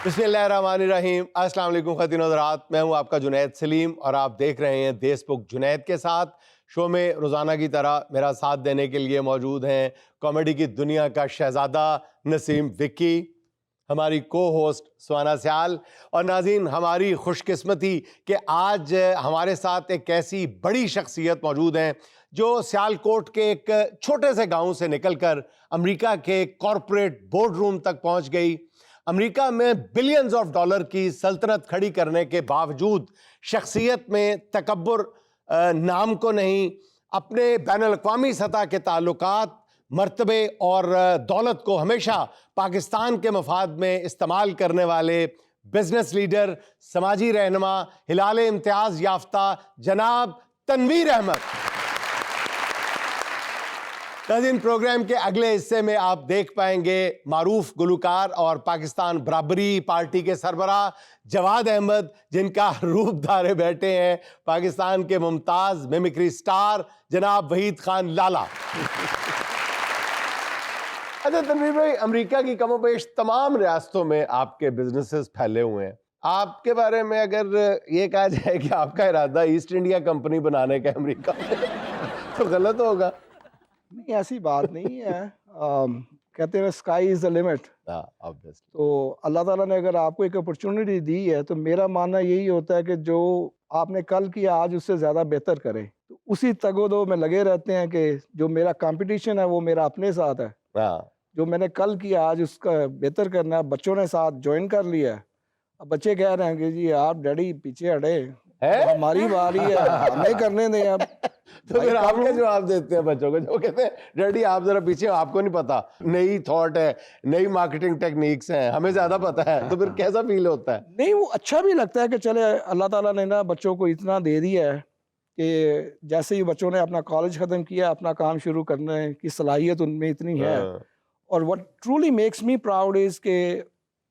बिस्मिल्लाहिर्रहमानिर्रहीम। अस्सलाम वालेकुम ख़वातीन और हज़रात, मैं हूं आपका जुनैद सलीम और आप देख रहे हैं देशबुक जुनैद के साथ। शो में रोज़ाना की तरह मेरा साथ देने के लिए मौजूद हैं कॉमेडी की दुनिया का शहज़ादा नसीम विक्की, हमारी को होस्ट सुहाना सियाल और नाज़रीन, हमारी खुशकिस्मती कि आज हमारे साथ एक ऐसी बड़ी शख्सियत मौजूद हैं जो सियालकोट के एक छोटे से गाँव से निकलकर अमेरिका के कॉरपोरेट बोर्ड रूम तक पहुँच गई। अमेरिका में बिलियंस ऑफ डॉलर की सल्तनत खड़ी करने के बावजूद शख्सियत में तकब्बुर नाम को नहीं, अपने बैनुल-अक़वामी सतह के ताल्लुकात, मर्तबे और दौलत को हमेशा पाकिस्तान के मफाद में इस्तेमाल करने वाले बिजनेस लीडर, समाजी रहनुमा, हिलाल इम्तियाज़ याफ्ता जनाब तनवीर अहमद। नाज़रीन, प्रोग्राम के अगले हिस्से में आप देख पाएंगे मारूफ गुलकार और पाकिस्तान बराबरी पार्टी के सरबराह जवाद अहमद, जिनका रूप धारे बैठे हैं पाकिस्तान के मुमताज़ मिमिक्री स्टार जनाब वहीद खान लाला। अच्छा तनवीर भाई, अमेरिका की कमोबेश तमाम रियासतों में आपके बिजनेसेस फैले हुए हैं। आपके बारे में अगर ये कहा जाए कि आपका इरादा ईस्ट इंडिया कंपनी बनाने का अमेरिका में तो गलत होगा। नहीं, ऐसी बात नहीं है। कहते हैं स्काई इज द लिमिट। तो अल्लाह ताला ने अगर आपको एक अपॉर्चुनिटी दी है तो मेरा मानना यही होता है कि जो आपने कल किया आज उससे ज़्यादा बेहतर करें। तो उसी तगोदो में लगे रहते हैं कि जो मेरा कंपटीशन है वो मेरा अपने साथ है। जो मैंने कल किया आज उसका बेहतर करना है। बच्चों ने साथ ज्वाइन कर लिया है। अब बच्चे कह रहे हैं कि जी आप डैडी पीछे हटे, हमारी बारी है, हमें करने दें। अब तो फिर आप क्या जवाब देते हैं बच्चों को जो कहते हैं डैडी आप जरा पीछे, आपको नहीं पता, नई थॉट है, नई मार्केटिंग टेक्निक्स हैं, हमें ज्यादा पता है। तो फिर कैसा फील होता है? नहीं, वो अच्छा भी लगता है कि चले अल्लाह ताला ने ना बच्चों को इतना दे दिया है कि जैसे ही बच्चों ने अपना कॉलेज ख़त्म किया, अपना काम शुरू करने की सलाहियत उनमें इतनी है। और what truly makes me proud is के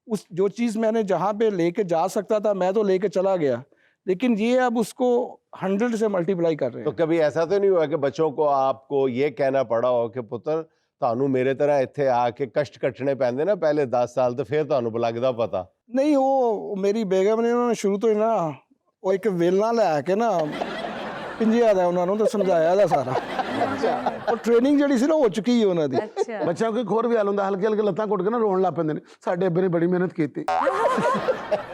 उस जो चीज़ मैंने जहाँ पे लेके जा सकता था मैं तो लेके चला गया, लेकिन ये अब उसको 100 से मल्टीप्लाई कर रहे हैं। तो कभी ऐसा तो नहीं हुआ कि बच्चों को आपको ये कहना पड़ा हो कि पुत्र तानू मेरे तरह इत्थे आके कष्ट कटने पैंदे ना पहले 10 साल, तो फिर तानू लगदा पता नहीं? वो मेरी बेगम ने उन्होंने शुरू तो ही ना वो एक वेलना लैके ना पिंजिया था उन्होंने तो समझाया था सारा। और ट्रेनिंग जड़ी सी ना हो चुकी है उन्होंने। अच्छा। बच्चों को खोर भी हाल हुंदा, हल्के हल्के लत्तां घुट के ना रोन लग पैंदे ने, साडे अब्बे ने बड़ी मेहनत कीती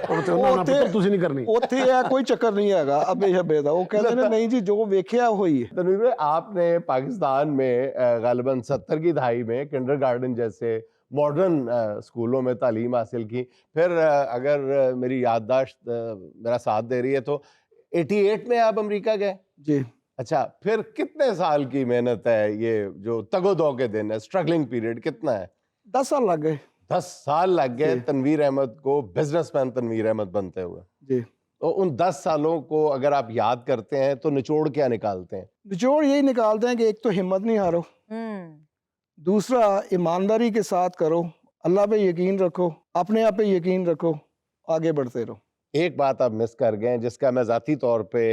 और ते ਉਹਨਾਂ ਨਾਲ ਤੁਸੀਂ नहीं करनी। ਉੱਥੇ ਆ कोई चक्कर नहीं हैगा अब्बे शब्बे दा। वो कहते हैं नहीं जी जो वेख्या होई है। तनवीर भाई, आपने पाकिस्तान में गालिबन 70 की दहाई में किंडरगार्टन जैसे मॉडर्न स्कूलों में तालीम हासिल की। फिर अगर मेरी याददाश्त मेरा साथ दे रही है तो 88 में आप अमेरिका गए जी। अच्छा, फिर कितने साल की मेहनत है ये जो तगोदो के दिन है, स्ट्रगलिंग पीरियड कितना है? 10 साल लग गए। 10 साल लग गए तनवीर अहमद को बिजनेसमैन तनवीर अहमद बनते हुए। जी। तो उन 10 सालों को अगर आप याद करते हैं तो निचोड़ क्या निकालते हैं? निचोड़ यही निकालते हैं कि एक तो हिम्मत नहीं हारो, दूसरा ईमानदारी के साथ करो, अल्लाह पे यकीन रखो, अपने आप पे यकीन रखो, आगे बढ़ते रहो। एक बात आप मिस कर गए जिसका मैं ज़ाती तौर पे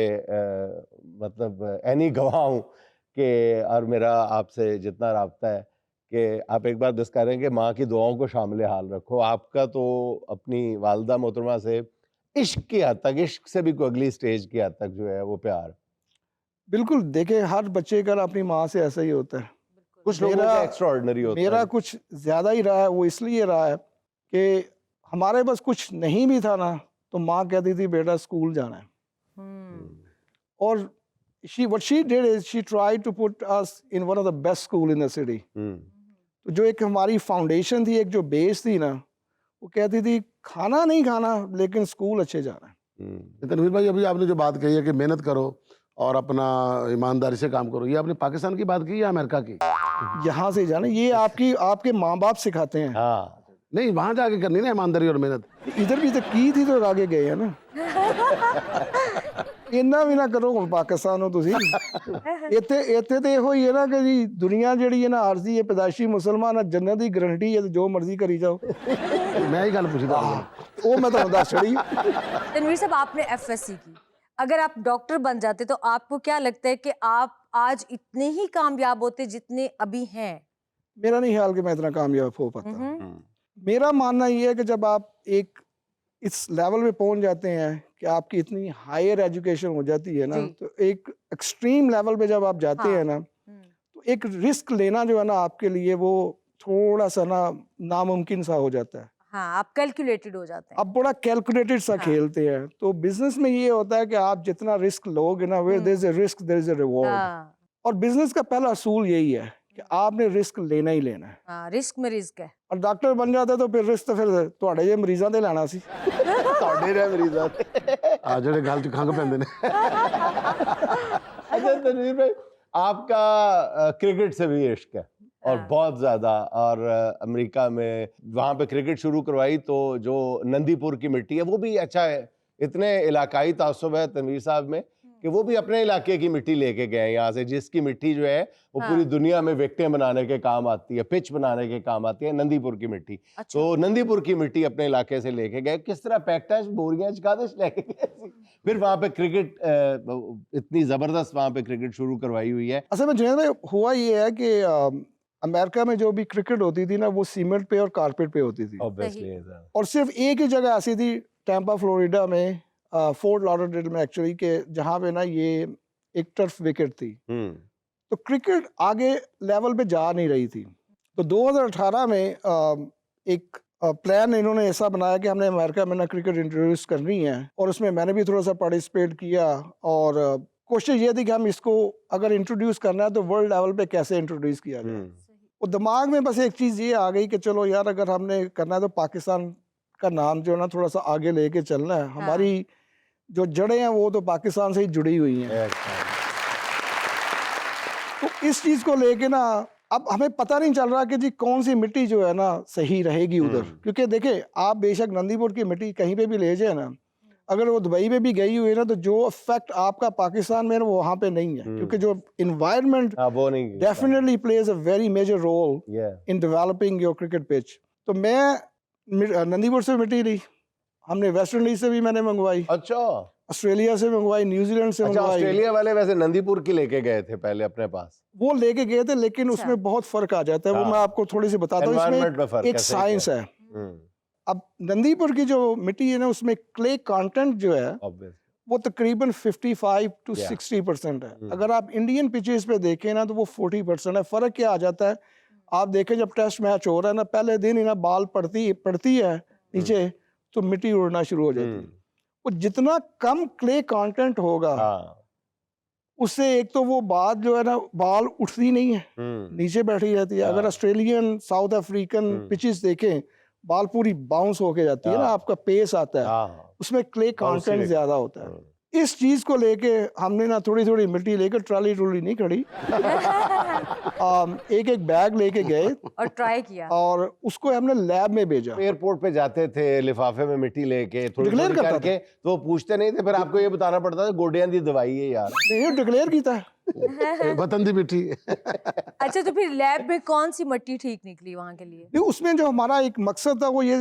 मतलब ऐनी गवाह हूँ कि और मेरा आपसे जितना राब्ता है कि आप एक बात मिस कर रहे हैं कि माँ की दुआओं को शामिल हाल रखो। आपका तो अपनी वालदा मोहतरमा से इश्क की हद तक, इश्क से भी कोई अगली स्टेज की हद तक जो है वो प्यार। बिल्कुल, देखें हर बच्चे का अपनी माँ से ऐसा ही होता है। कुछ लोगों का एक्स्ट्राऑर्डिनरी होता है। मेरा कुछ ज़्यादा ही रहा है। वो इसलिए रहा है कि हमारे पास कुछ नहीं भी था ना तो माँ कहती थी बेटा स्कूल जाना है। और what she did is she tried to put us in one of the best school in the city. तो जो एक हमारी फाउंडेशन थी, एक जो बेस थी ना, वो कहती थी खाना नहीं खाना लेकिन स्कूल अच्छे जाना है। तनवीर भाई, अभी आपने जो बात कही है कि मेहनत करो और अपना ईमानदारी से काम करो, ये आपने पाकिस्तान की बात की या अमेरिका की? यहाँ से जाना, ये आपके माँ बाप सिखाते हैं। हाँ, नहीं, वहां जाके करनी ना ईमानदारी और मेहनत। इधर भी तो की थी तो आगे गए हैं ना। इन्ना भी ना करो हम पाकिस्तान हो तुसी। इत्थे तो ਇਹੋ ही है ना कि जी दुनिया ਜਿਹੜੀ है ना आरजी है, पैदाइशी मुसलमान है, जन्नत की गारंटी है, जो मर्जी करी जाओ। मैं ही गल पूछी था वो मैं तो दस छड़ी। तनवीर साहब, आपने एफएससी की, अगर आप डॉक्टर बन जाते तो आपको क्या लगता है कि आप आज इतने ही कामयाब होते जितने अभी हैं? मेरा नहीं ख्याल कि मैं इतना कामयाब हो पाता। मेरा मानना ये है कि जब आप एक इस लेवल पे पहुंच जाते हैं कि आपकी इतनी हायर एजुकेशन हो जाती है ना, जी। तो एक एक्सट्रीम लेवल पे जब आप जाते हाँ। हैं ना, तो एक रिस्क लेना जो है ना आपके लिए वो थोड़ा सा ना नामुमकिन सा हो जाता है। हाँ, आप कैलकुलेटेड हो जाते हैं। आप बड़ा कैलकुलेटेड सा हाँ। खेलते हैं। तो बिजनेस में ये होता है कि आप जितना रिस्क लोगे ना, where there is a risk there is a reward. हाँ, और बिजनेस का पहला असूल यही है कि आपने रिस्क लेना ही लेना है। हाँ, रिस्क में रिस्क है। और डॉक्टर बन जाते तो फिर रिस्क तो फिर ਤੁਹਾਡੇ ਜੇ ਮਰੀਜ਼ਾਂ ਤੇ ਲੈਣਾ ਸੀ। ਤੁਹਾਡੇ ਨੇ ਮਰੀਜ਼ਾਂ ਤੇ आ जेड़े गल च खंघ पैंदे ने अच्छा तनवीर भाई, आपका क्रिकेट से भी इश्क है और हाँ। बहुत ज्यादा, और अमेरिका में वहां पे क्रिकेट शुरू करवाई तो जो नंदीपुर की मिट्टी है वो भी अच्छा है। इतने इलाकाई तासुब है तनवीर साहब में कि वो भी अपने इलाके की मिट्टी लेके गए हैं यहाँ से, जिसकी मिट्टी जो है वो हाँ। पूरी दुनिया में विकेटें बनाने के काम आती है, पिच बनाने के काम आती है, नंदीपुर की मिट्टी। अच्छा। तो नंदीपुर की मिट्टी अपने इलाके से लेके गए, किस तरह पैक्टास बोरियां चकादश लेके गए, फिर वहां पे क्रिकेट इतनी जबरदस्त वहां पे क्रिकेट शुरू करवाई हुई है। असल में जुनैद भाई हुआ ये है कि अमेरिका में जो भी क्रिकेट होती थी ना वो सीमेंट पे और कारपेट पे होती थी। ऑब्वियसली और सिर्फ एक ही जगह ऐसी थी टैम्पा फ्लोरिडा में, फोर्ट लॉडरडेल में एक्चुअली, के जहाँ पे ना ये एक टर्फ विकेट थी। तो क्रिकेट आगे लेवल पे जा नहीं रही थी। तो 2018 में एक प्लान इन्होंने ऐसा बनाया कि हमने अमेरिका में ना क्रिकेट इंट्रोड्यूस करनी है, और उसमें मैंने भी थोड़ा सा पार्टिसिपेट किया। और कोशिश ये थी कि हम इसको अगर इंट्रोड्यूस करना है तो वर्ल्ड लेवल पे कैसे इंट्रोड्यूस किया जाए। और दिमाग में बस एक चीज़ ये आ गई कि चलो यार अगर हमने करना है तो पाकिस्तान का नाम जो है ना थोड़ा सा आगे लेके चलना है। हमारी जो जड़ें हैं वो तो पाकिस्तान से ही जुड़ी हुई हैं। तो इस चीज़ को लेके ना अब हमें पता नहीं चल रहा कि जी कौन सी मिट्टी जो है ना सही रहेगी उधर। क्योंकि देखिए आप बेशक नंदीपुर की मिट्टी कहीं पे भी ले जाए ना, अगर वो दुबई में भी गई हुई है ना, तो जो इफेक्ट आपका पाकिस्तान में है वो वहाँ पे नहीं है। क्योंकि जो इन्वायरमेंट वो नहीं definitely plays a very major role in developing your cricket pitch. तो मैं नंदीपुर से मिट्टी ली, हमने वेस्ट इंडीज से भी मैंने मंगवाई, अच्छा, ऑस्ट्रेलिया से मंगवाई, न्यूजीलैंड से अच्छा, मंगवाई। ऑस्ट्रेलिया वाले वैसे नंदीपुर की लेके गए थे पहले अपने पास, वो लेके गए थे, लेकिन अच्छा। उसमें बहुत फर्क आ जाता है। वो हाँ। मैं आपको थोड़ी सी बताता हूँ। Environment में इसमें फर्क एक है, सही साइंस कहा। है। अब नंदीपुर की जो मिट्टी है ना उसमें क्ले कंटेंट जो है Obvious. वो तकरीबन 55 to Yeah. 60% है। अगर आप इंडियन पिचेस पे देखें ना तो वो 40% है। फर्क क्या आ जाता है, आप देखें जब टेस्ट मैच हो रहा है ना, पहले दिन ही ना बॉल पड़ती है नीचे तो मिट्टी उड़ना शुरू हो जाती है। वो जितना कम क्ले कंटेंट होगा उससे एक तो वो बात जो है ना बॉल उठती नहीं है, नीचे बैठी रहती है। अगर ऑस्ट्रेलियन साउथ अफ्रीकन पिचेस देखें, बॉल पूरी बाउंस होके जाती है ना, आपका पेस आता है, उसमें क्ले कंटेंट ज्यादा होता है। इस चीज को लेके हमने ना थोड़ी थोड़ी मिट्टी लेकर, ट्राली ट्रूली नहीं खड़ी, एक एक बैग लेके गए और ट्राई किया और उसको हमने लैब में भेजा। एयरपोर्ट पे जाते थे लिफाफे में मिट्टी लेके थोड़ी Declare थोड़ी करता करके, तो वो पूछते नहीं थे, फिर आपको ये बताना पड़ता था गोडियां दी दवाई है यार। नहीं डिक्लेयर किया है। वतन दी मिट्टी अच्छा, तो फिर लैब में कौन सी मिट्टी ठीक निकली वहां के लिए? नहीं, उसमें जो हमारा एक मकसद था वो ये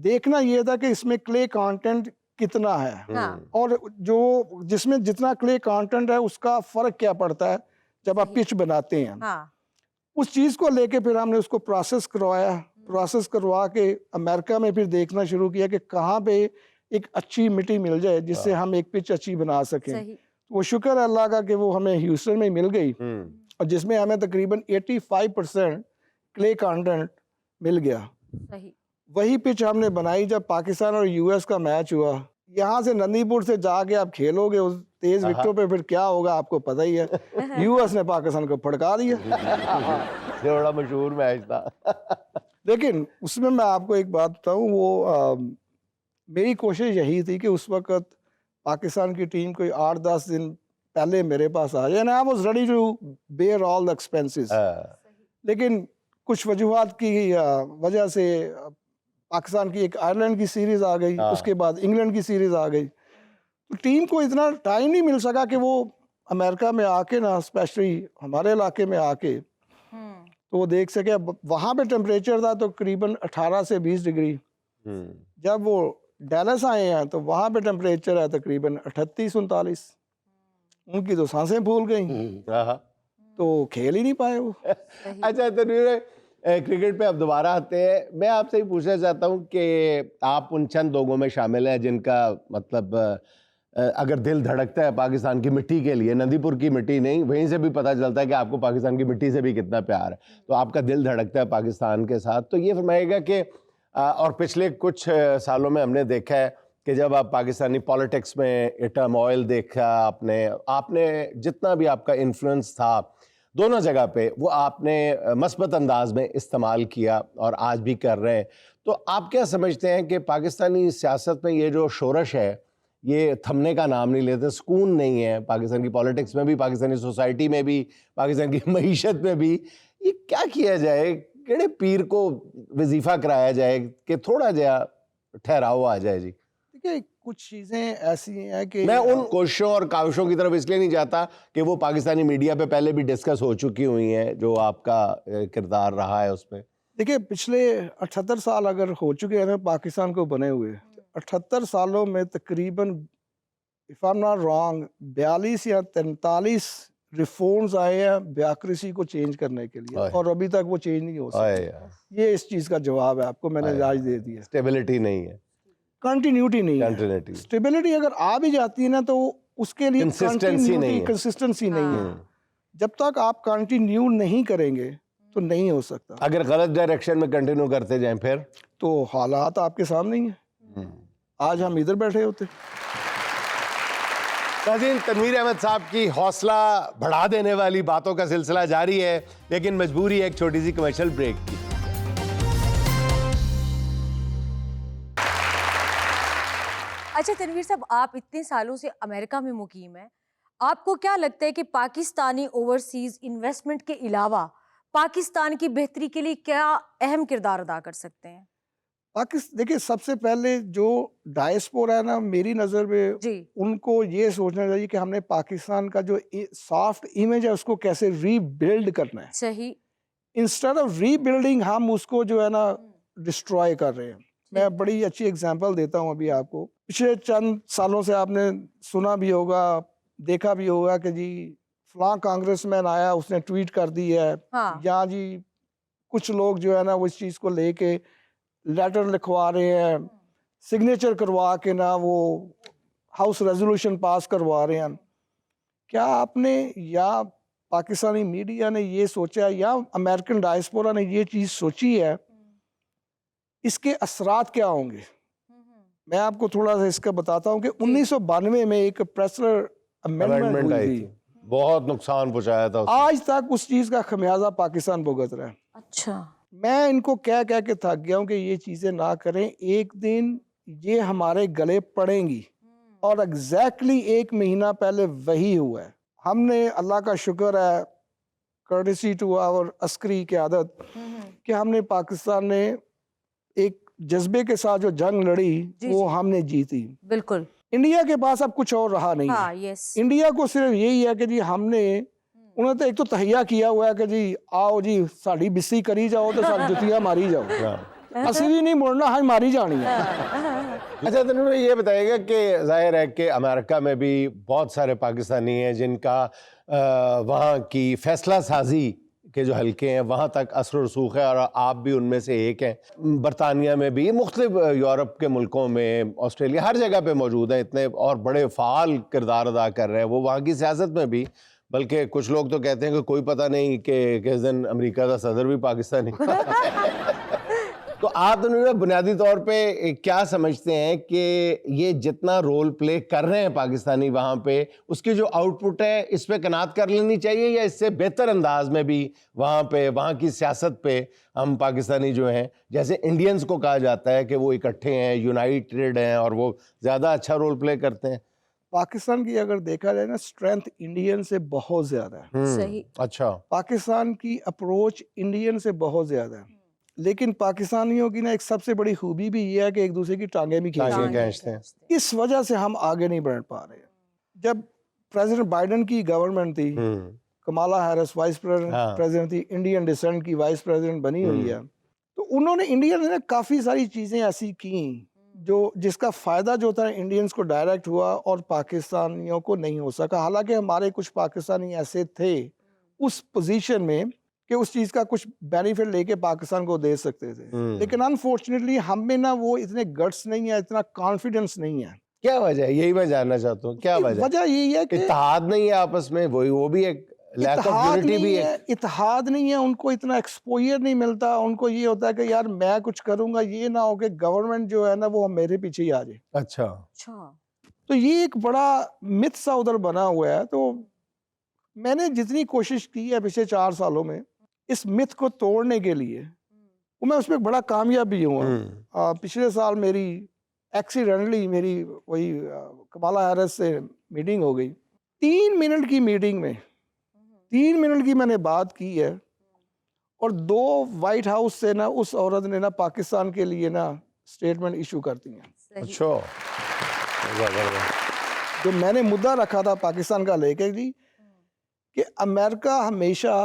देखना ये था कि इसमें क्ले कंटेंट कितना है, हाँ। और जो जिसमें जितना क्ले कंटेंट है उसका फर्क क्या पड़ता है जब आप पिच बनाते हैं। हाँ। उस चीज को लेके फिर हमने उसको प्रोसेस करवाया। प्रोसेस करवा के अमेरिका में फिर देखना शुरू किया कि कहाँ पे एक अच्छी मिट्टी मिल जाए जिससे हम एक पिच अच्छी बना सकें। सही। वो शुक्र है अल्लाह का कि वो हमें ह्यूस्टन में मिल गई, और जिसमें हमें तकरीबन 85% क्ले कंटेंट मिल गया। सही। वही पिच हमने बनाई जब पाकिस्तान और यूएस का मैच हुआ। यहाँ से नंदीपुर से जाके आप खेलोगे उस तेज विकेटों पे, फिर क्या होगा आपको पता ही है। यूएस ने पाकिस्तान को फटका दिया। ये बड़ा मशहूर मैच था। लेकिन उसमें मैं आपको एक बात बताऊं, वो मेरी कोशिश यही थी कि उस वक्त पाकिस्तान की टीम कोई 8-10 दिन पहले मेरे पास आ जाए ना, I was ready to bear all the expenses. लेकिन कुछ वजूहात की वजह से पाकिस्तान की एक आयरलैंड की सीरीज आ गई, उसके बाद इंग्लैंड की सीरीज आ गई, तो टीम को इतना टाइम नहीं मिल सका कि वो अमेरिका में आके ना, स्पेशली हमारे इलाके में आके तो वो देख सके। वहाँ पे टेम्परेचर था तो करीबन 18 से 20 डिग्री। जब वो डैलस आए हैं तो वहाँ पे टेम्परेचर है तकरीबन 38-39। उनकी तो सांसें फूल गई, तो खेल ही नहीं पाए वो। अच्छा तनवीर, क्रिकेट पे अब दोबारा आते हैं। मैं आपसे ही पूछना चाहता हूँ कि आप उन चंद लोगों में शामिल हैं जिनका मतलब अगर दिल धड़कता है पाकिस्तान की मिट्टी के लिए, नंदीपुर की मिट्टी नहीं, वहीं से भी पता चलता है कि आपको पाकिस्तान की मिट्टी से भी कितना प्यार है, तो आपका दिल धड़कता है पाकिस्तान के साथ। तो ये फरमाइएगा कि और पिछले कुछ सालों में हमने देखा है कि जब आप पाकिस्तानी पॉलिटिक्स में टर्मोइल देखा आपने जितना भी आपका इन्फ्लुएंस था दोनों जगह पे, वो आपने मस्बत अंदाज में इस्तेमाल किया और आज भी कर रहे हैं। तो आप क्या समझते हैं कि पाकिस्तानी सियासत में ये जो शोरश है ये थमने का नाम नहीं लेते, सुकून नहीं है पाकिस्तान की पॉलिटिक्स में भी, पाकिस्तानी सोसाइटी में भी, पाकिस्तान की मईशत में भी, ये क्या किया जाए? केड़े पीर को वजीफा कराया जाए कि थोड़ा जहा ठहराव आ जाए? जी देखिए, कुछ चीज़ें ऐसी हैं कि मैं उन कोशिशों और काविशों की तरफ इसलिए नहीं जाता कि वो पाकिस्तानी मीडिया पे पहले भी डिस्कस हो चुकी हुई हैं, जो आपका किरदार रहा है उसमें। देखिए, पिछले 78 साल अगर हो चुके हैं ना पाकिस्तान को बने हुए, 78 सालों में तकरीबन if I am not wrong 42 या 43 रिफॉर्म्स आए हैं ब्यूरोक्रेसी को चेंज करने के लिए, और अभी तक वो चेंज नहीं हो सके। ये इस चीज़ का जवाब है, आपको मैंने राज दे दिया। स्टेबिलिटी नहीं है, कंटिन्यूटी नहीं है। स्टेबिलिटी अगर आ भी जाती है ना तो उसके लिए कंसिस्टेंसी नहीं है। जब तक आप कंटिन्यू नहीं करेंगे तो नहीं हो सकता। अगर गलत डायरेक्शन में कंटिन्यू करते जाएं फिर तो हालात आपके सामने ही है। आज हम इधर बैठे होते। नाज़रीन, तनवीर अहमद साहब की हौसला बढ़ा देने वाली बातों का सिलसिला जारी है, लेकिन मजबूरी है एक छोटी सी कमर्शियल ब्रेक की। अच्छा तनवीर साहब, आप इतने सालों से अमेरिका में मुकीम हैं, आपको क्या लगता है कि पाकिस्तानी ओवरसीज इन्वेस्टमेंट के अलावा पाकिस्तान की बेहतरी के लिए क्या अहम किरदार अदा कर सकते हैं? देखिए, सबसे पहले जो डायस्पोरा है ना, मेरी नज़र में उनको ये सोचना चाहिए कि हमने पाकिस्तान का जो सॉफ्ट इमेज है उसको कैसे रीबिल्ड करना है। सही। इंस्टेड ऑफ रीबिल्डिंग हम उसको जो है ना डिस्ट्रॉय कर रहे हैं। मैं बड़ी अच्छी एग्जांपल देता हूँ अभी आपको। पिछले चंद सालों से आपने सुना भी होगा, देखा भी होगा कि जी फलां कांग्रेसमैन आया, उसने ट्वीट कर दी है, या जी कुछ लोग जो है ना वो इस चीज़ को लेके लेटर लिखवा रहे हैं, सिग्नेचर करवा के ना वो हाउस रेजोल्यूशन पास करवा रहे हैं। क्या आपने या पाकिस्तानी मीडिया ने ये सोचा, या अमेरिकन डायस्पोरा ने ये चीज़ सोची है इसके असरात क्या होंगे? मैं आपको थोड़ा सा इसका बताता हूँ कि 1992 में एक प्रेसलर अमेंडमेंट हुई थी, बहुत नुकसान पहुंचाया था। आज तक उस चीज़ का खमियाजा पाकिस्तान भुगत रहा है। अच्छा। मैं इनको कह के थक गया हूँ कि ये चीज़ें ना करें, एक दिन ये हमारे गले पड़ेंगी। और एग्जैक्टली 1 महीना पहले वही हुआ है। हमने, अल्लाह का शुक्र है, कर्टेसी टू आवर अस्करी क़यादत, कि हमने पाकिस्तान ने एक जज्बे के साथ जो जंग लड़ी वो हमने जीती। बिल्कुल। इंडिया के पास अब कुछ और रहा नहीं है। इंडिया को सिर्फ यही है कि जी हमने, उन्होंने तो एक तो तहिया किया हुआ है कि जी आओ जी साड़ी बिस्सी करी जाओ तो सारी जुतियां मारी जाओ, असली भी नहीं मुड़ना, हाँ मारी जानी है। अच्छा, तो उन्होंने ये बताएगा कि जाहिर है कि अमेरिका में भी बहुत सारे पाकिस्तानी हैं जिनका वहाँ की फैसला साजी के जो हल्के हैं वहाँ तक असर रसूख है, और आप भी उनमें से एक हैं। बरतानिया में भी, मुख्तलिफ यूरोप के मुल्कों में, ऑस्ट्रेलिया, हर जगह पे मौजूद हैं, इतने और बड़े फ़ाल किरदार अदा कर रहे हैं वो वहाँ की सियासत में भी। बल्कि कुछ लोग तो कहते हैं कि कोई पता नहीं कि किस दिन अमेरिका का सदर भी पाकिस्तानी। तो आप दोनों बुनियादी तौर पे क्या समझते हैं कि ये जितना रोल प्ले कर रहे हैं पाकिस्तानी वहाँ पे, उसकी जो आउटपुट है इस पे कनात कर लेनी चाहिए, या इससे बेहतर अंदाज में भी वहाँ पे, वहाँ की सियासत पे हम पाकिस्तानी जो हैं, जैसे इंडियंस को कहा जाता है कि वो इकट्ठे हैं, यूनाइटेड हैं और वो ज़्यादा अच्छा रोल प्ले करते हैं? पाकिस्तान की अगर देखा जाए ना, स्ट्रेंथ इंडियन से बहुत ज़्यादा है। सही। अच्छा। पाकिस्तान की अप्रोच इंडियन से बहुत ज़्यादा है, लेकिन पाकिस्तानियों की ना एक सबसे बड़ी खूबी भी ये है कि एक दूसरे की टांगें भी खींचते हैं। इस वजह से हम आगे नहीं बढ़ पा रहे। जब प्रेसिडेंट बाइडेन की गवर्नमेंट थी, कमाला हैरिस वाइस प्रेसिडेंट थी, इंडियन डिसेंट की वाइस प्रेसिडेंट बनी हुई है, तो उन्होंने, इंडिया ने काफ़ी सारी चीज़ें ऐसी की जो जिसका फ़ायदा जो था इंडियंस को डायरेक्ट हुआ और पाकिस्तानियों को नहीं हो सका। हालांकि हमारे कुछ पाकिस्तानी ऐसे थे उस पोजीशन में कि उस चीज़ का कुछ बेनिफिट लेके पाकिस्तान को दे सकते थे, लेकिन अनफॉर्चुनेटली हम में ना वो इतने गट्स नहीं है, इतना कॉन्फिडेंस नहीं है। क्या वजह है, यही मैं जानना चाहता हूँ, क्या वजह? वजह यही है कि इत्तेहाद नहीं है आपस में, वो भी एक लैक ऑफ इत्तेहाद यूनिटी नहीं भी है, है। इत्तेहाद नहीं है, उनको इतना एक्सपोजर नहीं मिलता। उनको ये होता है कि यार मैं कुछ करूंगा, ये ना हो कि गवर्नमेंट जो है ना वो मेरे पीछे ही आ जाए। अच्छा, अच्छा। तो ये एक बड़ा मिथ सा उधर बना हुआ है। तो मैंने जितनी कोशिश की है पिछले 4 सालों में इस मिथ को तोड़ने के लिए, वो मैं उसमें बड़ा कामयाब भी हुआ। पिछले साल मेरी एक्सीडेंटली मेरी वही कमाला हैरिस से मीटिंग हो गई। 3 मिनट की मीटिंग में 3 मिनट की मैंने बात की है, और 2 वाइट हाउस से ना उस औरत ने ना पाकिस्तान के लिए ना स्टेटमेंट इशू कर दी हैं। सही। अच्छा, जो मैंने मुद्दा रखा था पाकिस्तान का लेके जी, कि अमेरिका हमेशा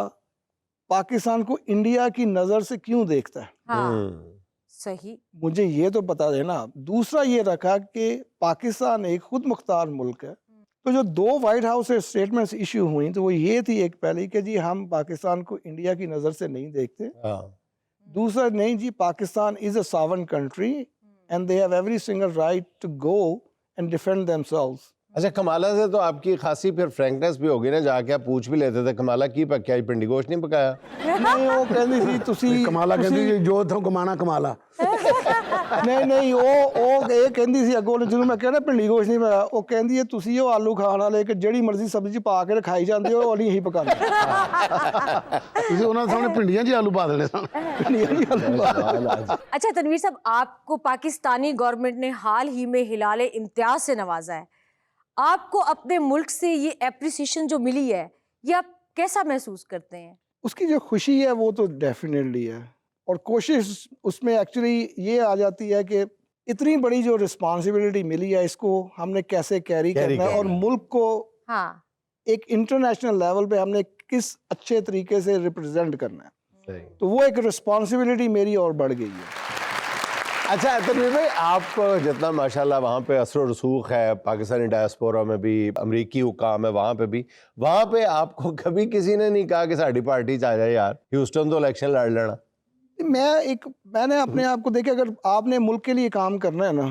पाकिस्तान को इंडिया की नज़र से क्यों देखता है, हाँ, सही। मुझे ये तो बता देना। दूसरा ये रखा कि पाकिस्तान एक खुद मुख्तार मुल्क है। तो जो 2 वाइट हाउस से स्टेटमेंट्स इशू हुई, तो वो ये थी, एक पहले कि जी हम पाकिस्तान को इंडिया की नज़र से नहीं देखते। हाँ, दूसरा, नहीं जी, Pakistan is a sovereign country and they have every single right to go and defend themselves. अच्छा, कमाला से तो आपकी खासी फिर फ्रैंकनेस भी होगी ना, जाके आप पूछ भी लेते थे कमाला की पकाई, पिंडी गोश्त नहीं पकाया? नहीं, वो कहती थी तुसी कमाला कहती जी जो थे कमाना कमाला। नहीं वो ये कहती सी अगों जिन्होंने मैं कहना पिंडी गोश्त नहीं पकाया, वो कहती है तुसी वो आलू खाना लेके ਜਿਹੜੀ ਮਰਜ਼ੀ ਸਬਜ਼ੀ ਪਾ ਕੇ ਖਾਈ ਜਾਂਦੇ ਹੋ, ਉਹ ਨਹੀਂ ਹੀ ਪਕਾਉਂਦੇ। ਤੁਸੀਂ ਉਹਨਾਂ ਦੇ ਸਾਹਮਣੇ ਪਿੰਡੀਆਂ 'ਚ ਹੀ ਆਲੂ ਪਾ ਦੇਣੇ ਸਨ। अच्छा तनवीर साहब, आपको पाकिस्तानी गवर्नमेंट ने हाल ही में हिलाल इम्तियाज से नवाजा है। आपको अपने मुल्क से ये एप्रिसिएशन जो मिली है, ये आप कैसा महसूस करते हैं? उसकी जो खुशी है वो तो डेफिनेटली है, और कोशिश उसमें एक्चुअली ये आ जाती है कि इतनी बड़ी जो रिस्पॉन्सिबिलिटी मिली है, इसको हमने कैसे कैरी करना है, और मुल्क को हाँ, एक इंटरनेशनल लेवल पे हमने किस अच्छे तरीके से रिप्रेजेंट करना है। सही। तो वो एक रिस्पॉन्सिबिलिटी मेरी और बढ़ गई है। अच्छा तनवीर भाई, आप जितना माशाल्लाह वहाँ पे असर रसूख है, पाकिस्तानी डायस्पोरा में भी, अमरीकी हुकाम है वहाँ पे भी, वहाँ पे आपको कभी किसी ने नहीं कहा कि साड़ी पार्टी च आ जाए यार, ह्यूस्टन तो इलेक्शन लड़ लेना? मैंने अपने आप को देखा, अगर आपने मुल्क के लिए काम करना है ना,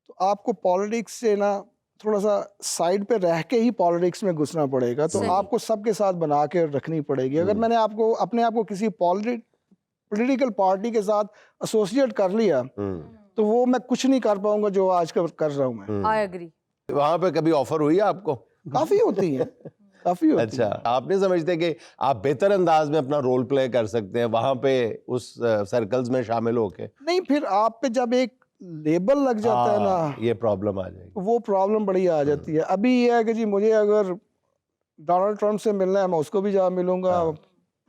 तो आपको पॉलिटिक्स से ना थोड़ा सा साइड पे रह के ही पॉलिटिक्स में घुसना पड़ेगा। तो आपको सबके साथ बना के रखनी पड़ेगी। अगर मैंने आपको अपने आप को किसी पॉलिटिकल पार्टी के साथ एसोसिएट कर लिया, तो वो मैं कुछ नहीं कर पाऊंगा जो आज कर रहा हूँ मैं। I agree. वहाँ पे कभी ऑफर हुई है आपको? काफी होती है, काफी होती अच्छा, है। आप नहीं समझते कि आप बेहतर अंदाज में अपना रोल प्ले कर सकते हैं वहाँ पे उस सर्कल्स में शामिल होके? नहीं, फिर आप पे जब एक लेबल लग जाता है ना, ये प्रॉब्लम आ जाएगी। वो प्रॉब्लम बड़ी आ जाती है। अभी ये है कि जी मुझे अगर डोनाल्ड ट्रंप से मिलना है, मैं उसको भी जा मिलूंगा।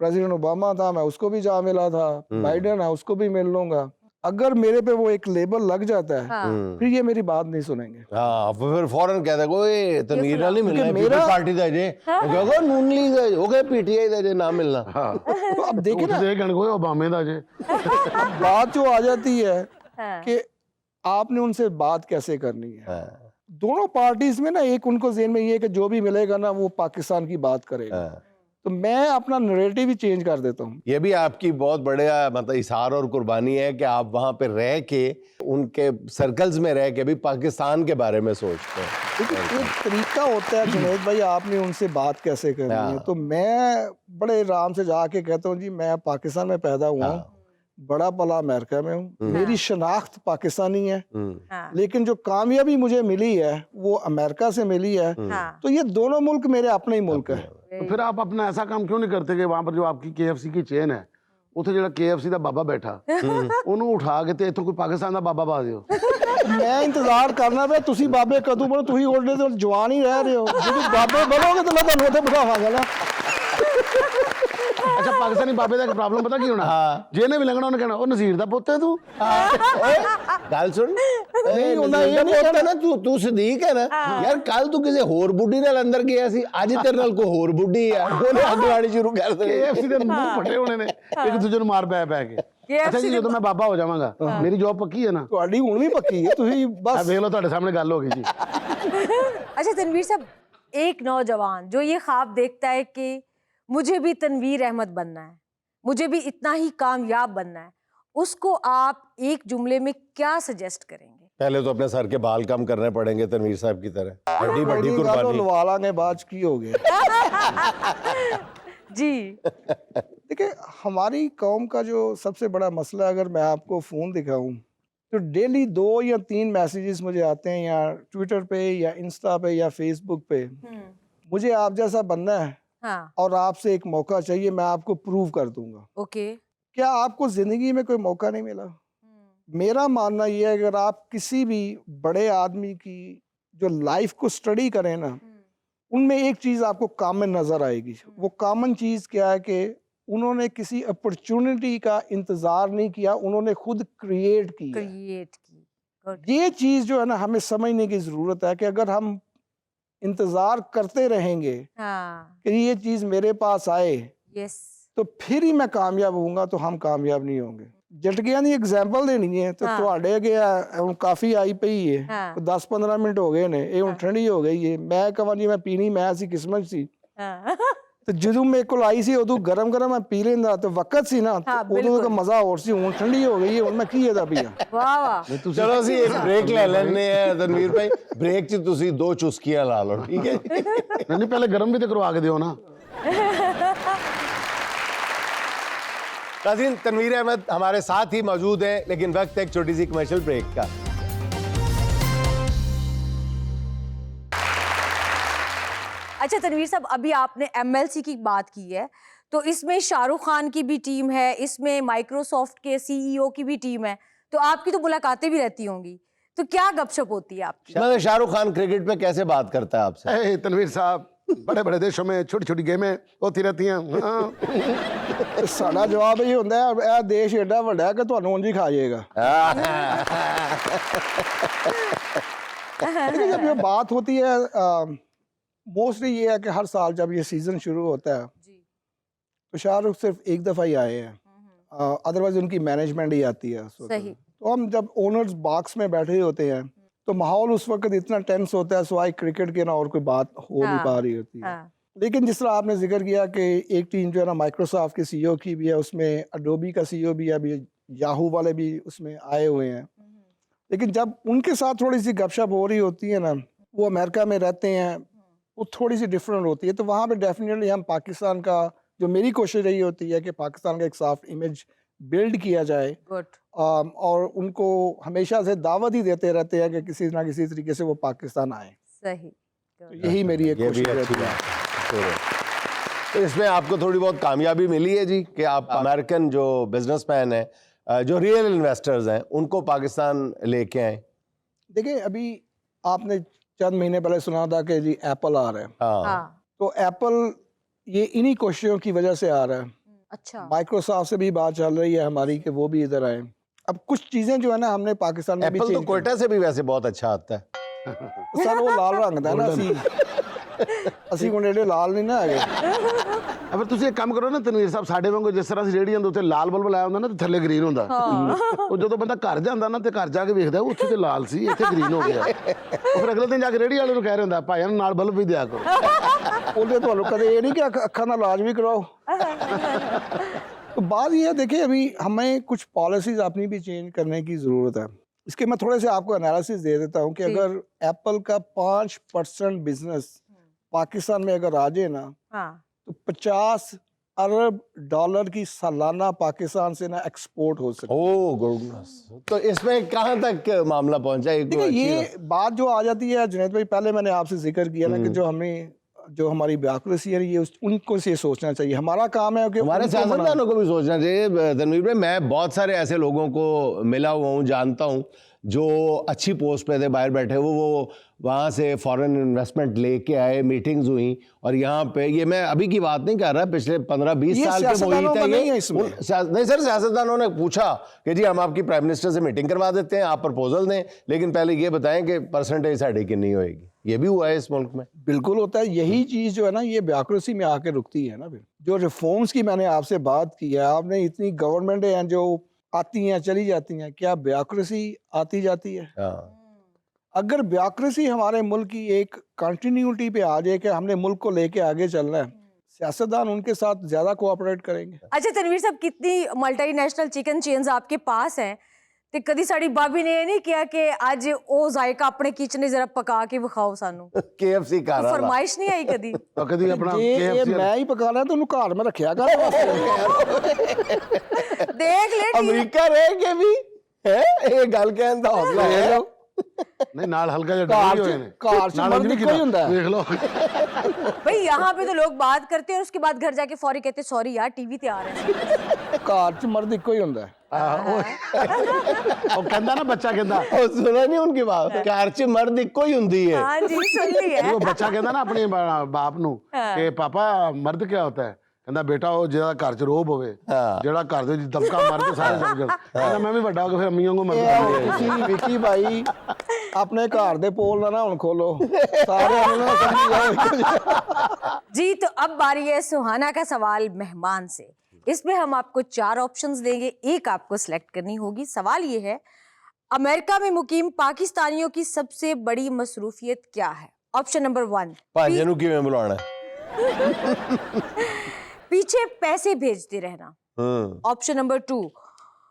प्रेसिडेंट ओबामा था, मैं उसको भी जा मिला था। बाइडेन है, उसको भी मिल लूंगा। अगर मेरे पे वो एक लेबल लग जाता है, फिर ये मेरी बात नहीं सुनेंगे। हाँ, फिर फौरन कहते हैं कोई तनवीर नाल नहीं मिलना, मेरा- पीपल्स पार्टी दे जे, कहो नून लीग दे, हो गए पीटीआई दे जे, ना मिलना। तो अब देखिए ना, ਉੱਥੇ ਕਹਿਣ ਕੋਈ ਓਬਾਮੇ ਦਾ ਜੇ। अब बात जो आ जाती है हाँ, कि आपने उनसे बात कैसे करनी है। हाँ, दोनों पार्टीज में ना एक उनको ज़हन में ये है कि जो भी मिलेगा ना वो पाकिस्तान की बात करेगा। हाँ। तो मैं अपना नरेटिव ही चेंज कर देता हूँ। ये भी आपकी बहुत बड़े मतलब इशार और कुर्बानी है कि आप वहाँ पे रह के उनके सर्कल्स में रह के भी पाकिस्तान के बारे में सोचते हैं। लेकिन एक तरीका होता है जुनैद भाई, आपने उनसे बात कैसे करनी है। हाँ। तो मैं बड़े आराम से जाके कहता हूँ जी मैं पाकिस्तान में पैदा हुआ हूँ, बड़ा पला अमेरिका में हूँ, मेरी शनाख्त पाकिस्तानी है, हाँ, लेकिन जो कामयाबी मुझे मिली है वो अमेरिका से मिली है। हाँ, तो ये दोनों मुल्क मेरे अपने ही मुल्क है। तो फिर आप अपना ऐसा काम क्यों नहीं करते कि वहां पर जो आपकी KFC की चेन है, ਉੱਥੇ ਜਿਹੜਾ KFC ਦਾ ਬਾਬਾ ਬੈਠਾ ਉਹਨੂੰ ਉਠਾ ਕੇ ਤੇ ਇੱਥੋਂ ਕੋਈ ਪਾਕਿਸਤਾਨ ਦਾ ਬਾਬਾ ਪਾ ਦਿਓ। मैं इंतजार करना पे तुसी बाबे कदू बनो, तुही ओल्डे तो जवान ही रह रहे हो। जो बाबे बनोगे तो मैं ਤੁਹਾਨੂੰ ਉੱਥੇ ਬਿਠਾਵਾਂਗਾ ਨਾ। ਅੱਛਾ, ਪਾਕਿਸਤਾਨੀ ਬਾਬੇ ਦਾ ਇੱਕ ਪ੍ਰੋਬਲਮ ਪਤਾ ਕੀ ਹੋਣਾ? ਜਿਹਨੇ ਵੀ ਲੰਘਣਾ ਉਹਨੇ ਕਹਿਣਾ ਉਹ ਨਜ਼ੀਰ ਦਾ ਪੁੱਤ ਹੈ ਤੂੰ। ਗੱਲ ਸੁਣ, ਨਹੀਂ ਉਹਨਾਂ ਇਹ ਨਹੀਂ ਕਹਿੰਦਾ ਨਾ ਤੂੰ ਸਦੀਕ ਹੈ ਨਾ ਯਾਰ, ਕੱਲ ਤੂੰ ਕਿਸੇ ਹੋਰ ਬੁੱਢੀ ਨਾਲ ਅੰਦਰ ਗਿਆ ਸੀ, ਅੱਜ ਤੇਰੇ ਨਾਲ ਕੋਈ ਹੋਰ ਬੁੱਢੀ ਆ, ਉਹਨੇ ਅੱਗ ਲਾਣੀ ਸ਼ੁਰੂ ਕਰ ਦੇਣੀ। KFC ਦੇ ਮੂੰਹ ਫਟੇ ਹੋਣੇ ਨੇ ਇੱਕ ਦੂਜੇ ਨੂੰ ਮਾਰ ਪੈ ਕੇ। ਅੱਛਾ ਜੀ, ਜਦੋਂ ਮੈਂ ਬਾਬਾ ਹੋ ਜਾਵਾਂਗਾ ਮੇਰੀ ਜੌਬ ਪੱਕੀ ਹੈ ਨਾ? ਤੁਹਾਡੀ ਹੁਣ ਵੀ ਪੱਕੀ ਹੈ, ਤੁਸੀਂ ਬਸ ਵੇਖ ਲਓ ਤੁਹਾਡੇ ਸਾਹਮਣੇ ਗੱਲ ਹੋ ਗਈ ਜੀ। अच्छा तनवीर साहब, एक नौजवान जो ये ख्वाब देखता है कि मुझे भी तनवीर अहमद बनना है, मुझे भी इतना ही कामयाब बनना है, उसको आप एक जुमले में क्या सजेस्ट करेंगे? पहले तो अपने सर के बाल कम करने पड़ेंगे तनवीर साहब की तरह। बड़ी बड़ी तो कुर्बानी। लवाला ने बात की हो गया। जी। देखिए, हमारी कौम का जो सबसे बड़ा मसला, अगर मैं आपको फ़ोन दिखाऊं तो डेली 2 या 3 मैसेजेस मुझे आते हैं, या ट्विटर पे या इंस्टा पे या फेसबुक पे, मुझे आप जैसा बनना है हाँ। और आपसे एक मौका चाहिए, मैं आपको प्रूव कर दूंगा। ओके। क्या आपको ज़िंदगी में कोई मौका नहीं मिला? मेरा मानना ये है, अगर आप किसी भी बड़े आदमी की जो लाइफ को स्टडी करें ना, उनमें एक चीज़ आपको कॉमन नज़र आएगी। वो कॉमन चीज़ क्या है कि उन्होंने किसी अपॉर्चुनिटी का इंतज़ार नहीं किया, उन्होंने खुद क्रिएट किया। क्रिएट की। गुड। ये चीज़ जो है ना, हमें समझने की ज़रूरत है कि अगर हम इंतज़ार करते रहेंगे हाँ। कि ये चीज़ मेरे पास आए यस। तो फिर ही मैं कामयाब होऊंगा, तो हम कामयाब नहीं होंगे। जटकियां दी एग्जाम्पल देनी है तो हाँ। ਤੁਹਾਡੇ ਅੱਗੇ ਹੁਣ ਕਾਫੀ ਆਈ ਪਈ ਹੈ, हाँ। 10-15 ਮਿੰਟ ਹੋ ਗਏ ਨੇ, ਇਹ ਹੁਣ ਠੰਡੀ ਹੋ ਗਈ ਹੈ। ਮੈਂ ਕਹਾਂ ਜੀ ਮੈਂ ਪੀਣੀ, ਮੈਂ ਸੀ ਕਿਸਮਤ ਸੀ हाँ। ਤੇ ਜਦੋਂ ਮੇਰੇ ਕੋਲ ਆਈ ਸੀ ਉਦੋਂ ਗਰਮ ਗਰਮ ਮੈਂ ਪੀ ਲੈਂਦਾ ਤੇ ਵਕਤ ਸੀ ਨਾ, हाँ, ਉਦੋਂ बिल्कुल। ਦਾ ਮਜ਼ਾ ਹੋਰ ਸੀ। ਹੁਣ ਠੰਡੀ ਹੋ ਗਈ ਹੈ, ਹੁਣ ਮੈਂ ਕੀ ਇਹਦਾ ਪੀਆ। वाह वाह। चलो सी एक ब्रेक ले लेने हैं तनवीर भाई। ब्रेक च तुसी 2 चुस्कियां ला लो, ठीक है? नहीं पहले गर्म भी तो करवा के दियो ना। नाज़रीन, तनवीर अहमद हमारे साथ ही मौजूद है, लेकिन वक्त है एक छोटी सी कमर्शियल ब्रेक का। अच्छा तनवीर साहब, अभी आपने MLC की बात की है, तो इसमें शाहरुख खान की भी टीम है, इसमें माइक्रोसॉफ्ट के CEO की भी टीम है, तो आपकी तो मुलाकातें भी रहती होंगी, तो क्या गपशप होती है आपकी? मतलब शाहरुख खान क्रिकेट पे कैसे बात करता है आपसे? ए, तनवीर साहब, बड़े बड़े देशों में छोटी छोटी गेमें होती रहती हैं। हाँ। ਸਾਡਾ ਜਵਾਬ ਇਹ ਹੁੰਦਾ ਹੈ, ਇਹ ਦੇਸ਼ ਏਡਾ ਵੱਡਾ ਹੈ ਕਿ ਤੁਹਾਨੂੰ ਉਂਝ ਹੀ ਖਾ ਜਾਏਗਾ। लेकिन जब ये बात होती है, मोस्टली ये है कि हर साल जब ये सीज़न शुरू होता है जी। तो शाहरुख सिर्फ एक दफ़ा ही आए हैं, अदरवाइज उनकी मैनेजमेंट ही आती है उस वक्त। सही। तो हम जब ओनर्स बॉक्स में बैठे होते हैं तो माहौल उस वक्त इतना टेंस होता है, सिवाय क्रिकेट के ना और कोई बात हो नहीं हाँ, पा रही होती है। हाँ। लेकिन जिस तरह आपने जिक्र किया कि एक टीम जो है ना माइक्रोसॉफ्ट के CEO की भी है, उसमें अडोबी का CEO भी है, अभी याहू वाले भी उसमें आए हुए हैं। लेकिन जब उनके साथ थोड़ी सी गपशप हो रही होती है ना, वो अमेरिका में रहते हैं, वो थोड़ी सी डिफरेंट होती है, तो वहाँ पे डेफिनेटली हम पाकिस्तान का, जो मेरी कोशिश रही होती है कि पाकिस्तान का एक सॉफ्ट इमेज बिल्ड किया जाए, गुड। और उनको हमेशा से दावत ही देते रहते हैं कि किसी ना किसी तरीके से वो पाकिस्तान आए। सही। तो यही मेरी एक ये भी कोशिश अच्छी रहती है। बात है। तो इसमें आपको थोड़ी बहुत कामयाबी मिली है जी, कि आप अमेरिकन जो बिजनेसमैन हैं, जो रियल इन्वेस्टर्स हैं, उनको पाकिस्तान लेके आए। देखिए, अभी आपने चंद महीने पहले सुना था कि जी एप्पल आ रहा है, हाँ, हाँ। तो एप्पल ये इन्हीं कोशिशों की वजह से आ रहा है। अच्छा। माइक्रोसॉफ्ट से भी बात चल रही है हमारी कि वो भी इधर आए। अब कुछ चीजें जो है ना, हमने पाकिस्तान में भी एप्पल तो change कोयटा से भी वैसे बहुत अच्छा आता है। की। सर वो लाल रंग दा ना, ਅਸੀਂ ਹੁਣ ਇਹਦੇ ਲਾਲ ਨਹੀਂ ਨਾ ਹੈਗੇ। अब ਤੁਸੀਂ ਇੱਕ ਕੰਮ ਕਰੋ ਨਾ ਤਨਵੀਰ ਸਾਹਿਬ, ਸਾਡੇ ਵਾਂਗੂ ਜਿਸ ਤਰ੍ਹਾਂ ਅਸੀਂ ਰੇੜੀਆਂ ਦੇ ਉੱਤੇ ਲਾਲ ਬਲਬ ਲਾਇਆ ਹੁੰਦਾ ਨਾ ਤੇ ਥੱਲੇ ਗ੍ਰੀਨ ਹੁੰਦਾ, ਉਹ ਜਦੋਂ ਬੰਦਾ ਘਰ ਜਾਂਦਾ ਨਾ ਤੇ ਘਰ ਜਾ ਕੇ ਵੇਖਦਾ ਉੱਥੇ ਤੇ ਲਾਲ ਸੀ, ਇੱਥੇ ਗ੍ਰੀਨ ਹੋ ਗਿਆ। ਉਹ ਫਿਰ ਅਗਲੇ ਦਿਨ ਜਾ ਕੇ ਰੇੜੀ ਵਾਲੇ ਨੂੰ ਕਹਿ ਰਿਹਾ ਹੁੰਦਾ, ਭਾਈਆਂ ਨੂੰ ਨਾਲ ਬਲਬ ਵੀ ਦਿਆ ਕਰੋ। ਉਹਦੇ ਤੁਹਾਨੂੰ ਕਦੇ ਇਹ ਨਹੀਂ कि ਅੱਖਾਂ ਦਾ इलाज भी कराओ। तो बात ये है, देखिए अभी हमें कुछ पॉलिसीज अपनी भी चेंज करने की ज़रूरत है। इसके मैं थोड़े से आपको एनालिसिस दे देता हूँ कि अगर एप्पल का 5% बिजनेस पाकिस्तान में अगर आ जाए ना, हाँ। तो 50 अरब डॉलर की सालाना पाकिस्तान से ना एक्सपोर्ट हो सकती है। ओह गुडनेस। तो इसमें कहाँ तक मामला पहुंचा? एक देखिए, अच्छी ये बात जो आ जाती है जुनैद भाई, पहले मैंने आपसे जिक्र किया ना कि जो हमारी ब्यूरोक्रेसी है, ये उनको से सोचना चाहिए। हमारा काम है कि हमारे उनको मना- सियासतदानों को भी सोचना चाहिए। तनवीर भाई, मैं बहुत सारे ऐसे लोगों को मिला हुआ हूँ, जानता हूँ, जो अच्छी पोस्ट पे थे, बाहर बैठे वो वहाँ से फॉरेन इन्वेस्टमेंट लेके आए, मीटिंग्स हुई, और यहाँ पे, ये मैं अभी की बात नहीं कर रहा, पिछले 15-20 ये साल पे सियासतदानों का नहीं है इसमें। नहीं सर, सियासतदानों ने पूछा कि जी हम आपकी प्राइम मिनिस्टर से मीटिंग करवा देते हैं, आप प्रपोजल दें, लेकिन पहले ये बताएं कि परसेंटेज साड़ी कितनी होएगी। ये भी हुआ है इस मुल्क में। बिल्कुल होता है। यही चीज़ जो है ना, ये ब्यूरोक्रेसी में आके रुकती है ना। फिर जो रिफॉर्म्स की मैंने आपसे बात की है, आपने इतनी गवर्नमेंटें हैं जो आती हैं चली जाती हैं, क्या ब्यूरोक्रेसी आती जाती है? हाँ। अगर ब्यूरोक्रेसी हमारे मुल्क की एक कंटिन्यूटी पे आ जाए कि हमने मुल्क को लेके आगे चलना है, सियासतदान उनके साथ ज्यादा कोऑपरेट करेंगे। अच्छा तनवीर साहब, कितनी मल्टीनेशनल चिकन चेन्स आपके पास हैं ते कदी साड़ी भाभी ने ये नहीं किया कि आज ओ जायका अपने किचन जरा पका के विखाओ सानू? KFC खा रहा था। फरमाइश नहीं आई कदी? तो कभी अपना ये KFC मैं ही पकाना है तो उन्हें घर में रखिया कर देख ले अमेरिका रह के भी है ये गल कहन दा हौसला है। नहीं नाल हल्का जिहा डर होए ने कार च मर्द नहीं इक्को ही हुंदा है। देख लो भाई, यहाँ पे तो लोग बात करते हैं और उसके बाद घर जाके फौरी कहते सॉरी यार टीवी ते आ रहे हैं। कार च मर्द इक्को ही हुंदा है। ਉਹ ਕਹਿੰਦਾ ਨਾ ਬੱਚਾ ਕਹਿੰਦਾ ਉਹ ਸੁਣਾ ਨਹੀਂ उनकी बात, कार च मर्द इक्को ही हुंदी है। हाँ जी, सुन ली है। ਉਹ ਬੱਚਾ ਕਹਿੰਦਾ ਨਾ ਆਪਣੇ ਬਾਪ ਨੂੰ ਕਿ ਪਾਪਾ ਮਰਦ ਕੀ ਹੁੰਦਾ ਹੈ, ਕਹਿੰਦਾ ਬੇਟਾ ਉਹ ਜਿਹੜਾ ਘਰ 'ਚ ਰੋਬ ਹੋਵੇ, ਜਿਹੜਾ ਘਰ ਦੇ ਵਿੱਚ ਦਬਕਾ ਮਾਰ ਕੇ ਸਾਰੇ ਸਭ ਜਣ, ਕਹਿੰਦਾ ਮੈਂ ਵੀ ਵੱਡਾ ਹੋ ਕੇ ਫਿਰ ਅੰਮੀ ਵਾਂਗੂ ਮਰਦ ਤੁਸੀਂ ਵਿੱਕੀ ਭਾਈ ਆਪਣੇ ਘਰ ਦੇ ਪੋਲ ਨਾ ਹੁਣ ਖੋਲੋ, ਸਾਰੇ ਨੂੰ ਸਮਝ ਜਾਓ। जी तो अब बारी है सुहाना का सवाल मेहमान से। इसमें हम आपको 4 ऑप्शंस देंगे, एक आपको सिलेक्ट करनी होगी। सवाल ये है, अमेरिका में मुकीम पाकिस्तानियों की सबसे बड़ी मसरूफियत क्या है? ऑप्शन नंबर 1, भांजे नु किवें बुलाना? पीछे पैसे भेजते रहना। ऑप्शन नंबर 2,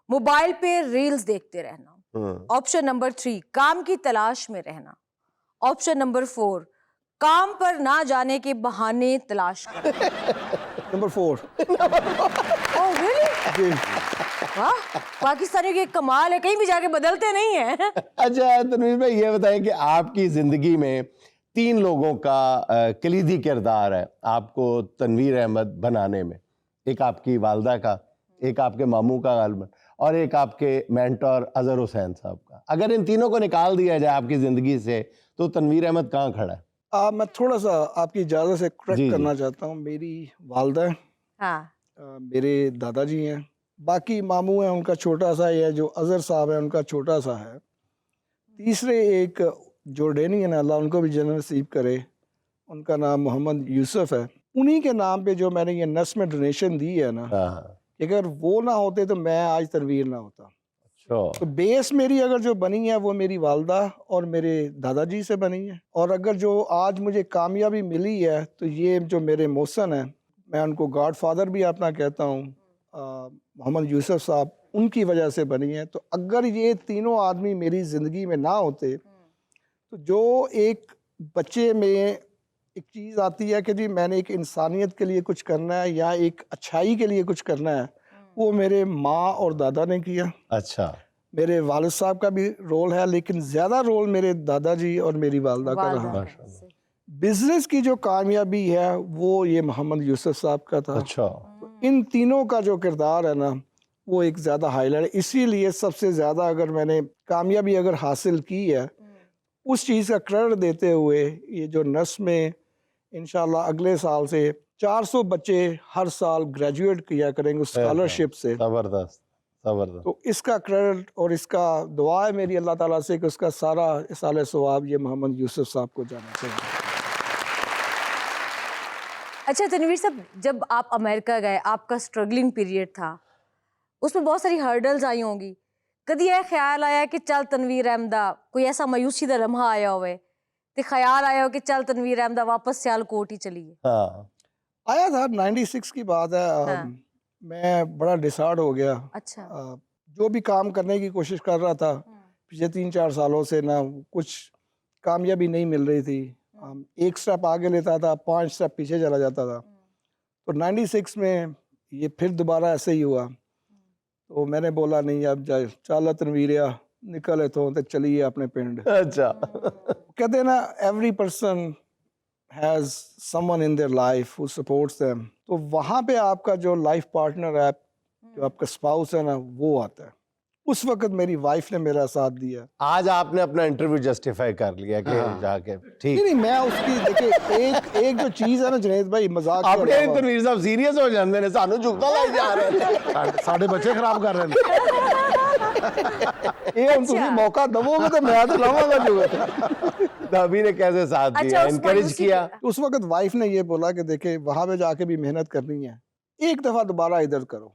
मोबाइल पे रील्स देखते रहना। ऑप्शन नंबर 3, काम की तलाश में रहना। ऑप्शन नंबर 4, काम पर ना जाने के बहाने तलाश करना। नंबर 4। Oh really? वाह, पाकिस्तानियों की एक कमाल है, कहीं भी जाके बदलते नहीं है। अच्छा तनवीर भाई, ये बताएं कि आपकी जिंदगी में 3 लोगों का कलीदी किरदार है आपको तनवीर अहमद बनाने में। एक आपकी वालदा का, एक आपके मामू का गालिबन, और एक आपके मेंटर अजहर हुसैन साहब का। अगर इन तीनों को निकाल दिया जाए आपकी जिंदगी से तो तनवीर अहमद कहाँ खड़ा है? मैं थोड़ा सा आपकी इजाज़त से करेक्ट करना चाहता हूँ। मेरी वालदा है, हाँ। मेरे दादाजी हैं, बाकी मामू हैं उनका छोटा सा है, जो अजहर साहब है उनका छोटा सा है। तीसरे एक जॉर्डेनियन है, अल्लाह उनको भी जन्नत नसीब करे, उनका नाम मोहम्मद यूसुफ है। उन्हीं के नाम पे जो मैंने ये नस्ल में डोनेशन दी है ना, अगर वो ना होते तो मैं आज तनवीर ना होता। तो बेस मेरी अगर जो बनी है वो मेरी वालदा और मेरे दादाजी से बनी है, और अगर जो आज मुझे कामयाबी मिली है तो ये जो मेरे मोहसन हैं, मैं उनको गॉड फादर भी अपना कहता हूँ, मोहम्मद यूसुफ साहब, उनकी वजह से बनी है। तो अगर ये तीनों आदमी मेरी ज़िंदगी में ना होते तो जो एक बच्चे में एक चीज़ आती है कि जी मैंने एक इंसानियत के लिए कुछ करना है या एक अच्छाई के लिए कुछ करना है, वो मेरे माँ और दादा ने किया। अच्छा, मेरे वालिद साहब का भी रोल है, लेकिन ज़्यादा रोल मेरे दादाजी और मेरी वालदा का रहा। बिजनेस की जो कामयाबी है वो ये मोहम्मद यूसुफ साहब का था। अच्छा, तो इन तीनों का जो किरदार है ना वो एक ज़्यादा हाईलाइट है। इसीलिए सबसे ज़्यादा अगर मैंने कामयाबी अगर हासिल की है, उस चीज़ का क्रेडिट देते हुए ये जो नस्ल में इंशाल्लाह अगले साल से 400 बच्चे हर साल ग्रेजुएट किया करेंगे उस स्कॉलरशिप से। जबरदस्त जबरदस्त। तो इसका क्रेडिट और इसका दुआ है मेरी अल्लाह ताला से कि उसका सारा साल सवाब ये मोहम्मद यूसुफ साहब को जाना चाहिए। अच्छा तनवीर साहब, जब आप अमेरिका गए, आपका स्ट्रगलिंग पीरियड था, उसमें बहुत सारी हर्डल्स आई होंगी। कभी यह ख्याल आया कि चल तनवीर अहमदा, कोई ऐसा मायूसी का लम्हा आया होवे तो ख्याल आया हो कि चल तनवीर अहमदा वापस सियालकोट ही चलिए? हाँ, आया था, 96 की बात है। हाँ। मैं बड़ा डिसार्ड हो गया। अच्छा। जो भी काम करने की कोशिश कर रहा था पिछले 3-4 सालों से ना, कुछ कामयाबी नहीं मिल रही थी। एक स्टेप आगे लेता था, 5 स्टेप पीछे चला जाता था। तो 96 में ये फिर दोबारा ऐसे ही हुआ। तो मैंने बोला नहीं, अब जाए चल तनवीरिया निकले तो चलिए अपने पिंड। अच्छा। कहते हैं ना, every person has someone in their life who supports them. तो वहाँ पे आपका जो लाइफ पार्टनर है, जो आपका स्पाउस है ना, वो आता है। उस वक्त मेरी वाइफ ने मेरा साथ दिया। आज आपने अपना इंटरव्यू जस्टिफाई कर लिया कि जाके ठीक। नहीं, मैं उसकी देखिए एक जो चीज़ है ना जुनैद भाई, मजाक के अपने अलावा- तनवीर साहब सीरियस हो जाते ने, सानू झुकता लाई जा रहे हैं। ਸਾਡੇ ਬੱਚੇ ਖਰਾਬ ਕਰ ਰਹੇ ਨੇ। ये हम तुम्हें मौका दबोगे तो मैं तो लाऊंगा जो। तो अभी ने कैसे साथ अच्छा, दिया, उस इनकरेज मायूसी किया? उस वक्त वाइफ ने ये बोला कि देखे वहां पे जाके भी मेहनत करनी है, एक दफा दोबारा इधर करो।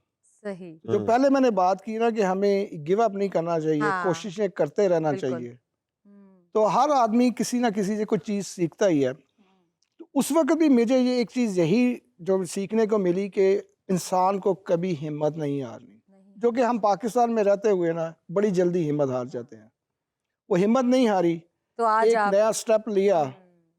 सही। जो पहले मैंने बात की ना कि हमें गिव अप नहीं करना चाहिए, हाँ, कोशिशें करते रहना बिल्कुल। चाहिए। तो हर आदमी किसी ना किसी से कुछ चीज़ सीखता ही है। तो उस वक्त भी मुझे ये एक चीज़ यही जो सीखने को मिली कि इंसान को कभी हिम्मत नहीं हारनी, जो कि हम पाकिस्तान में रहते हुए ना बड़ी जल्दी हिम्मत हार जाते हैं। वो हिम्मत नहीं हारी, तो आज एक आप नया स्टेप लिया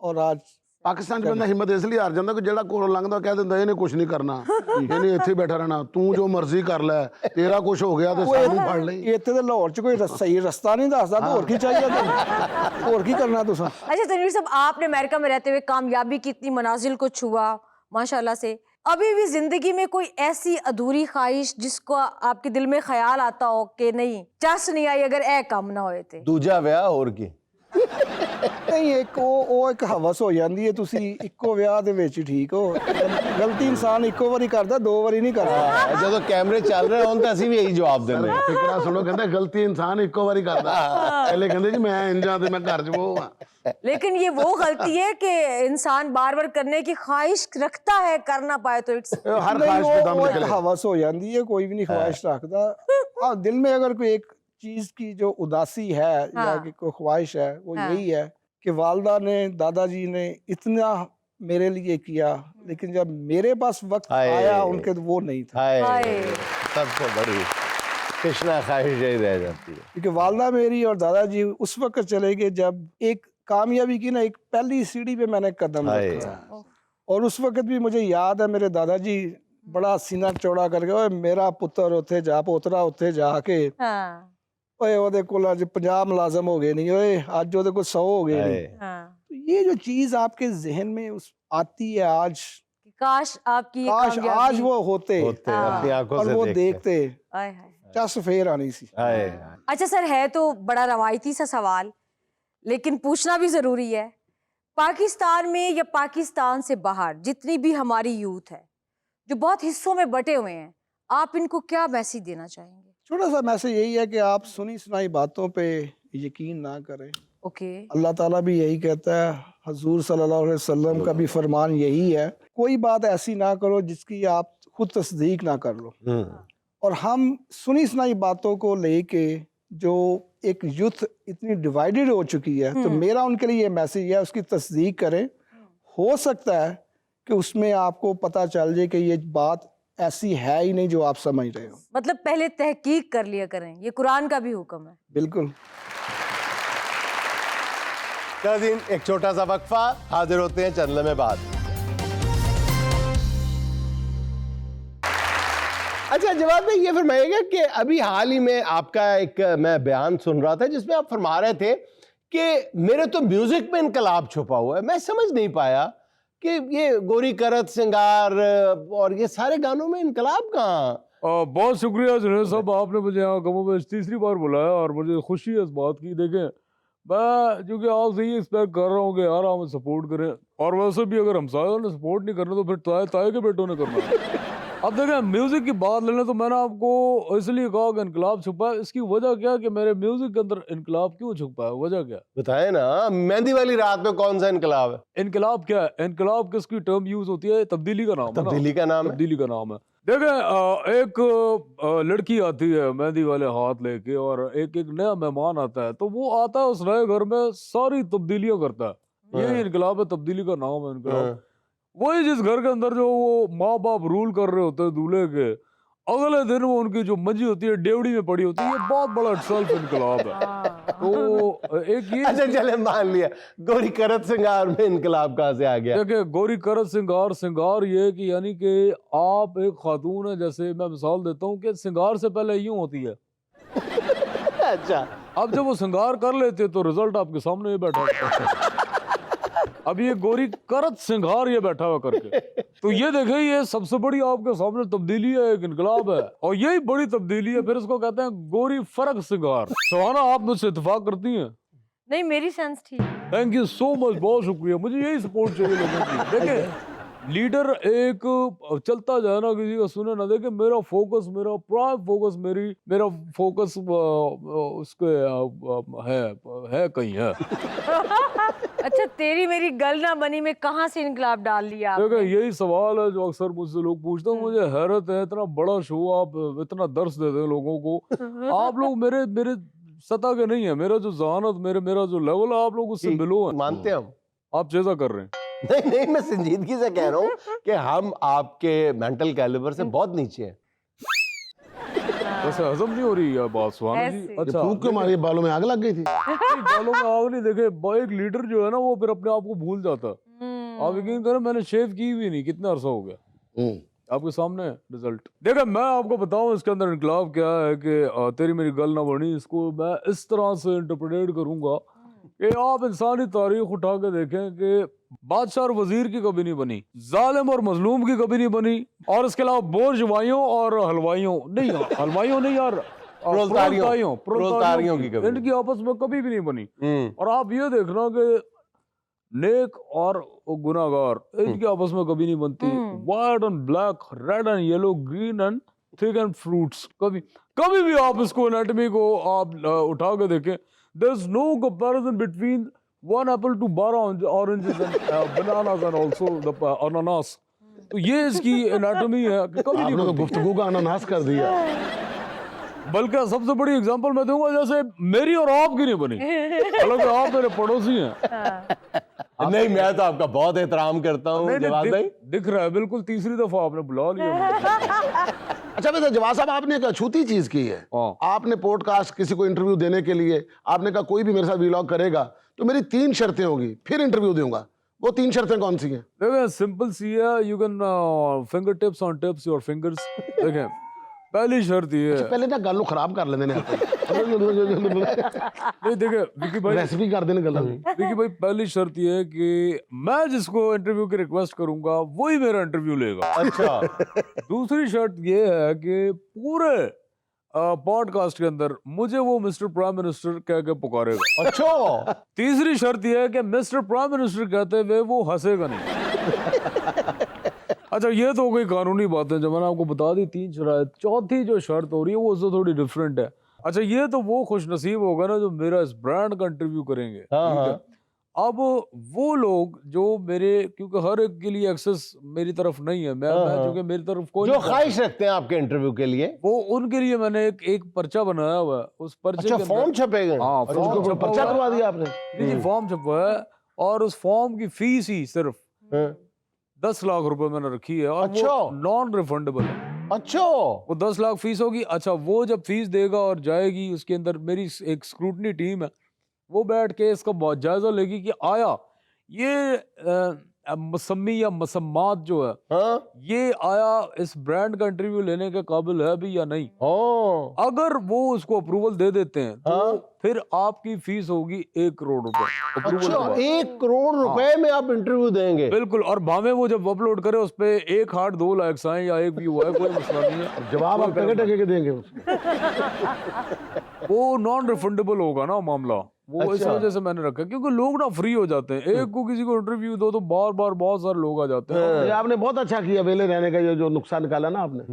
और आज ਪਾਕਿਸਤਾਨ 'ਚ ਬੰਦਾ ਹਿੰਮਤ ਇਸ ਲਈ ਹਾਰ ਜਾਂਦਾ ਕਿ ਜਿਹੜਾ ਕੋਲੋਂ ਲੰਘਦਾ ਕਹਿ ਦਿੰਦਾ ਇਹਨੇ ਕੁਝ ਨਹੀਂ ਕਰਨਾ, ਇਹਨੇ ਇੱਥੇ ਬੈਠਾ ਰਹਿਣਾ, ਤੂੰ ਜੋ ਮਰਜ਼ੀ ਕਰ ਲੈ, ਤੇਰਾ ਕੁਝ ਹੋ ਗਿਆ ਤੇ ਸਾਨੂੰ ਫੜ ਲਈ। ਇੱਥੇ ਤੇ ਲਾਹੌਰ 'ਚ ਕੋਈ सही रास्ता नहीं दसदा, तो और की चाहिए तुम और की करना तुसा। अच्छा तनवीर साहब, आपने अमेरिका में रहते हुए कामयाबी की इतनी मनाजिल को छुआ माशाल्लाह से, अभी भी जिंदगी में कोई ऐसी अधूरी ख्वाहिश जिसको आपके दिल में ख्याल आता हो कि नहीं चस नहीं आई अगर ए काम ना होए थे? दूजा विआह और की नहीं, एक ਉਹ ਇੱਕ ਹਵਸ ਹੋ ਜਾਂਦੀ ਹੈ, ਤੁਸੀਂ ਇੱਕੋ ਵਿਆਹ ਦੇ ਵਿੱਚ ਠੀਕ ਹੋ। ਗਲਤੀ ਇਨਸਾਨ ਇੱਕੋ ਵਾਰੀ ਕਰਦਾ, ਦੋ ਵਾਰੀ ਨਹੀਂ ਕਰਦਾ। ਜਦੋਂ ਕੈਮਰੇ ਚੱਲ ਰਹੇ ਹੋਣ ਤਾਂ ਅਸੀਂ ਵੀ ਇਹੀ ਜਵਾਬ ਦਿੰਦੇ ਹਾਂ। ਫਿਕਰਾ ਸੁਣੋ, ਕਹਿੰਦਾ ਗਲਤੀ ਇਨਸਾਨ ਇੱਕੋ ਵਾਰੀ ਕਰਦਾ। ਪਹਿਲੇ ਕਹਿੰਦੇ ਜੀ ਮੈਂ ਇੰਜਾਂ ਤੇ ਮੈਂ ਘਰ 'ਚ ਉਹ ਆ। लेकिन ये वो गलती है कि इंसान बार बार करने की ख्वाहिश रखता है, कर ना पाए तो इट्स हर नहीं, ख्वाहिश पे दम वो एक निकले। हवस हो जाती है, कोई भी नहीं ख्वाहिश रखता। हाँ, दिल में अगर कोई एक चीज की जो उदासी है या हाँ। कि कोई ख्वाहिश है, वो हाँ। यही है कि वालदा ने, दादाजी ने इतना मेरे लिए किया, लेकिन जब मेरे पास वक्त हाय। आया उनके तो वो नहीं था। हाय हाय। सबसे बड़ी कृष्णा ख्वाहिश यही रह जाती है। क्योंकि वालदा मेरी और दादाजी उस वक्त चले गए जब एक कामयाबी की ना एक पहली सीढ़ी पे मैंने कदम हाय। रखा। और उस वक्त भी मुझे याद है मेरे दादाजी बड़ा सीना चौड़ा करके, ओए मेरा पुत्र उत्थे जा, पोतरा उत्थे जाके, हाँ ओए ओदे कोल अज 50 मुलाजम हो गए नहीं, ओए अज ओदे कोल 100 हो गए नहीं। हाय। हाँ तो ये जो चीज आपके जहन में उस आती है आज, कि काश आपकी ये काश कामयाबी- आज वो होते होते हाँ। अपनी आंखों और से वो देखते, आय हाय। चस फेर आनी सी। हाय। अच्छा सर, है तो बड़ा रवायती सा सवाल, लेकिन पूछना भी जरूरी है। पाकिस्तान में या पाकिस्तान से बाहर जितनी भी हमारी यूथ है जो बहुत हिस्सों में बटे हुए हैं, आप इनको क्या मैसेज देना चाहेंगे? छोटा सा मैसेज यही है कि आप सुनी सुनाई बातों पे यकीन ना करें। ओके अल्लाह ताला भी यही कहता है, हजूर सल्लल्लाहु अलैहि वसल्लम का भी फरमान यही है, कोई बात ऐसी ना करो जिसकी आप खुद तस्दीक ना कर लो। और हम सुनी सुनाई बातों को लेके जो एक यूथ इतनी डिवाइडेड हो चुकी है, तो मेरा उनके लिए ये मैसेज है, उसकी तस्दीक करें। हो सकता है कि उसमें आपको पता चल जाए कि ये बात ऐसी है ही नहीं जो आप समझ रहे हो। मतलब पहले तहकीक कर लिया करें, ये कुरान का भी हुक्म है। बिल्कुल। नाज़रीन, एक छोटा सा वक्फा, हाजिर होते हैं चंद लम्हे बाद। अच्छा जवाब में ये फरमाइएगा कि अभी हाल ही में आपका एक मैं बयान सुन रहा था जिसमें आप फरमा रहे थे कि मेरे तो म्यूजिक में इनकलाब छुपा हुआ है। मैं समझ नहीं पाया कि ये गोरी करत सिंगार और ये सारे गानों में इनकलाब कहाँ? बहुत शुक्रिया जुनैद साहब, आपने मुझे यहाँ कमों में तीसरी बार बुलाया और मुझे खुशी है इस बात की। देखें, मैं क्योंकि आपसे ये एक्सपेक्ट कर रहा हूँ कि यार हमें सपोर्ट करें, और वैसे भी अगर हमसायों ने सपोर्ट नहीं करना तो फिर ताए ताए के बेटों ने करना है। अब देखें, म्यूजिक की बात ले लें तो मैंने आपको इसलिए कहा कि इनकलाब छुपा है। इसकी वजह क्या कि मेरे म्यूजिक के अंदर इनकलाब क्यों छुपा है, वजह क्या? बताए ना, मेहंदी वाली रात में कौन सा इनकलाब है? इनकलाब क्या है? इनकलाब किसकी टर्म यूज होती है? तब्दीली का नाम है ना? तब्दीली का नाम है। तब्दीली का नाम है। देखें, एक लड़की आती है मेहंदी वाले हाथ लेके और एक एक नया मेहमान आता है, तो वो आता है उस नए घर में सारी तब्दीलियां करता है। यही इनकलाब है, तब्दीली का नाम है इनकलाब। वही जिस घर के अंदर जो वो माँ बाप रूल कर रहे होते हैं दूल्हे के, अगले दिन वो उनकी जो मंजी होती है डेवड़ी में पड़ी होती है, ये बहुत बड़ा सेल्फ इनकलाब है। तो एक ये अच्छा चले मान लिया, गोरी करत सिंगार में इनकलाब कहाँ से आ गया? देखिए, गोरी करत सिंगार, सिंगार ये कि यानी कि आप एक खातून है, जैसे मैं मिसाल देता हूँ कि सिंगार से पहले यूं होती है। अच्छा, अब जब वो सिंगार कर लेते तो रिजल्ट आपके सामने ही बैठा होता है। अब ये गोरी करत सिंगार ये बैठा हुआ करके, तो ये देखें, ये सबसे बड़ी आपके सामने तब्दीली है, एक इनकलाब है, और यही बड़ी तब्दीली है। फिर इसको कहते हैं गोरी फर्क सिंगार। सुहाना, आप मुझसे इत्तेफाक करती हैं? नहीं, मेरी सेंस ठीक है। थैंक यू सो मच, बहुत शुक्रिया। मुझे यही सपोर्ट चाहिए लोगों की। देखिए, लीडर एक चलता जाए ना, किसी का सुने ना। देखे, मेरा फोकस, मेरा प्राइम फोकस, मेरा फोकस उसके है कहीं है। अच्छा, तेरी मेरी गल ना बनी में कहाँ से इनकलाब डाल लिया आपने? देखिए, यही सवाल है जो अक्सर मुझसे लोग पूछते हैं। मुझे हैरत है, इतना बड़ा शो, आप इतना दर्श देते हैं लोगों को। आप लोग मेरे सतह के नहीं है। मेरा जो जहानत, मेरा जो लेवल है, आप लोग उससे बिलो है। मानते हैं हम। आप चेज़ा कर रहे हैं। नहीं नहीं, मैं संजीदगी से कह रहा हूँ कि हम आपके मेंटल कैलिबर से बहुत नीचे हैं। वैसे हजम नहीं हो रही है बात सुहाना जी। ऐसे। अच्छा फूक क्यों मारी, बालों में आग लग गई थी? नहीं, बालों में आग नहीं, देखे एक लीडर जो है ना वो फिर अपने आप को भूल जाता है। आप यकीन करें मैंने शेव की भी नहीं, कितना अरसा हो गया, आपके सामने रिजल्ट। देखा मैं आपको बताऊं इसके अंदर इनकलाब क्या है कि तेरी मेरी गल ना बनी, इसको मैं इस तरह से इंटरप्रेट करूंगा कि आप इंसानी तारीख उठा के देखें कि बादशाह और वजीर की कभी नहीं बनी, जालिम और मजलूम की कभी नहीं बनी, और इसके अलावा बोर्जवाइयों और हलवाइयों नहीं, हलवाइयों नहीं यार, प्रोलेतारियों की कभी नहीं। इनकी आपस में कभी भी नहीं बनी। और आप ये देखना कि नेक और गुनाहगार इनकी आपस में कभी नहीं बनती। White and black, red and yellow, green and thick and fruits, कभी कभी भी आप इसको एनाटॉमी को आप उठा के देखें, there is no comparison between one apple to 12 oranges and bananas and also the ananas। तो ये इसकी एनाटॉमी है कि कभी नहीं आपने तो बनती। गुफ्तगू का अनानास कर दिया। बल्कि सबसे बड़ी एग्जांपल मैं दूंगा, जैसे मेरी और आपकी नहीं बनी, हालांकि आप मेरे पड़ोसी हैं। नहीं, मैं तो आपका बहुत एहतराम करता हूँ जवाद भाई। दिख रहा है बिल्कुल, तीसरी दफा आपने बुला लिया। अच्छा वैसे जवाब साहब, आपने एक अछूती चीज की है। हाँ। आपने पॉडकास्ट किसी को इंटरव्यू देने के लिए आपने कहा कोई भी मेरे साथ वीलॉग करेगा तो मेरी 3 शर्तें होगी फिर इंटरव्यू दूंगा। वो 3 शर्तें कौन सी हैं? देखिए सिंपल सी है, you can finger tips on tips your fingers. देखें पहली शर्त ये है, पहले ना गल खराब कर लेते हैं नहीं देखिए विकी भाई, रेसिपी कर देने गल। विकी भाई पहली शर्त ये है कि मैं जिसको इंटरव्यू की रिक्वेस्ट करूंगा वही मेरा इंटरव्यू लेगा। अच्छा। दूसरी शर्त ये है कि पूरे पॉडकास्ट के अंदर मुझे वो मिस्टर प्राइम मिनिस्टर कह के पुकारेगा। अच्छा। तीसरी शर्त यह है कि मिस्टर प्राइम मिनिस्टर कहते हुए वो हंसेगा नहीं। अच्छा ये तो हो गई कानूनी बातें जो मैंने आपको बता दी, 3 शराइत। चौथी जो शर्त हो रही है वो उससे थोड़ी डिफरेंट है। अच्छा ये तो वो खुशनसीब होगा ना जो मेरा इस ब्रांड का इंटरव्यू करेंगे, हाँ, ठीक है? हाँ। अब वो लोग जो मेरे, क्योंकि हर एक के लिए एक्सेस मेरी तरफ नहीं है, मैं चूंकि मेरी तरफ कोई जो नहीं ख्वाहिश रखते हैं आपके इंटरव्यू के लिए, वो उनके लिए मैंने एक पर्चा बनाया हुआ है। उस पर्चे अच्छा के अंदर- फॉर्म छपेगा? हाँ उसके फॉर्म ऊपर छपा पर्चा हुआ है। करवा दिया आपने? नहीं जी फॉर्म छपा है, और उस फॉर्म की फीस ही सिर्फ हाँ। 10 लाख रुपए मैंने रखी है, और अच्छा। वो नॉन रिफंडेबल है। अच्छा। वो 10 लाख फीस होगी। अच्छा वो जब फीस देगा और जाएगी, उसके अंदर मेरी एक स्क्रूटनी टीम है, वो बैठ के इसका बहुत जायजा लेगी कि आया ये मसम्मी या मसम्मात जो है, हाँ। ये आया इस ब्रांड का इंटरव्यू लेने के काबिल है भी या नहीं। हाँ। अगर वो उसको अप्रूवल दे देते हैं तो हाँ। फिर आपकी फीस होगी 1 करोड़ रुपए अप्रूवल के अच्छा, बाद। 1 करोड़ रुपए में आप इंटरव्यू देंगे? बिल्कुल। और भावे वो जब अपलोड करे उस पे 1 हार्ट 2 लाइक्स आए या 1 व्यू आए, कोई मसला नहीं है। जवाब आप टके टके के देंगे उसको। वो नॉन रिफंडेबल होगा ना मामला, वो इस अच्छा। वजह से मैंने रखा, क्योंकि लोग ना फ्री हो जाते हैं। एक को किसी को इंटरव्यू दो तो बार बार बहुत सारे लोग आ जाते हैं। ये आपने बहुत अच्छा किया वेले रहने का, ये जो नुकसान निकाला ना आपने।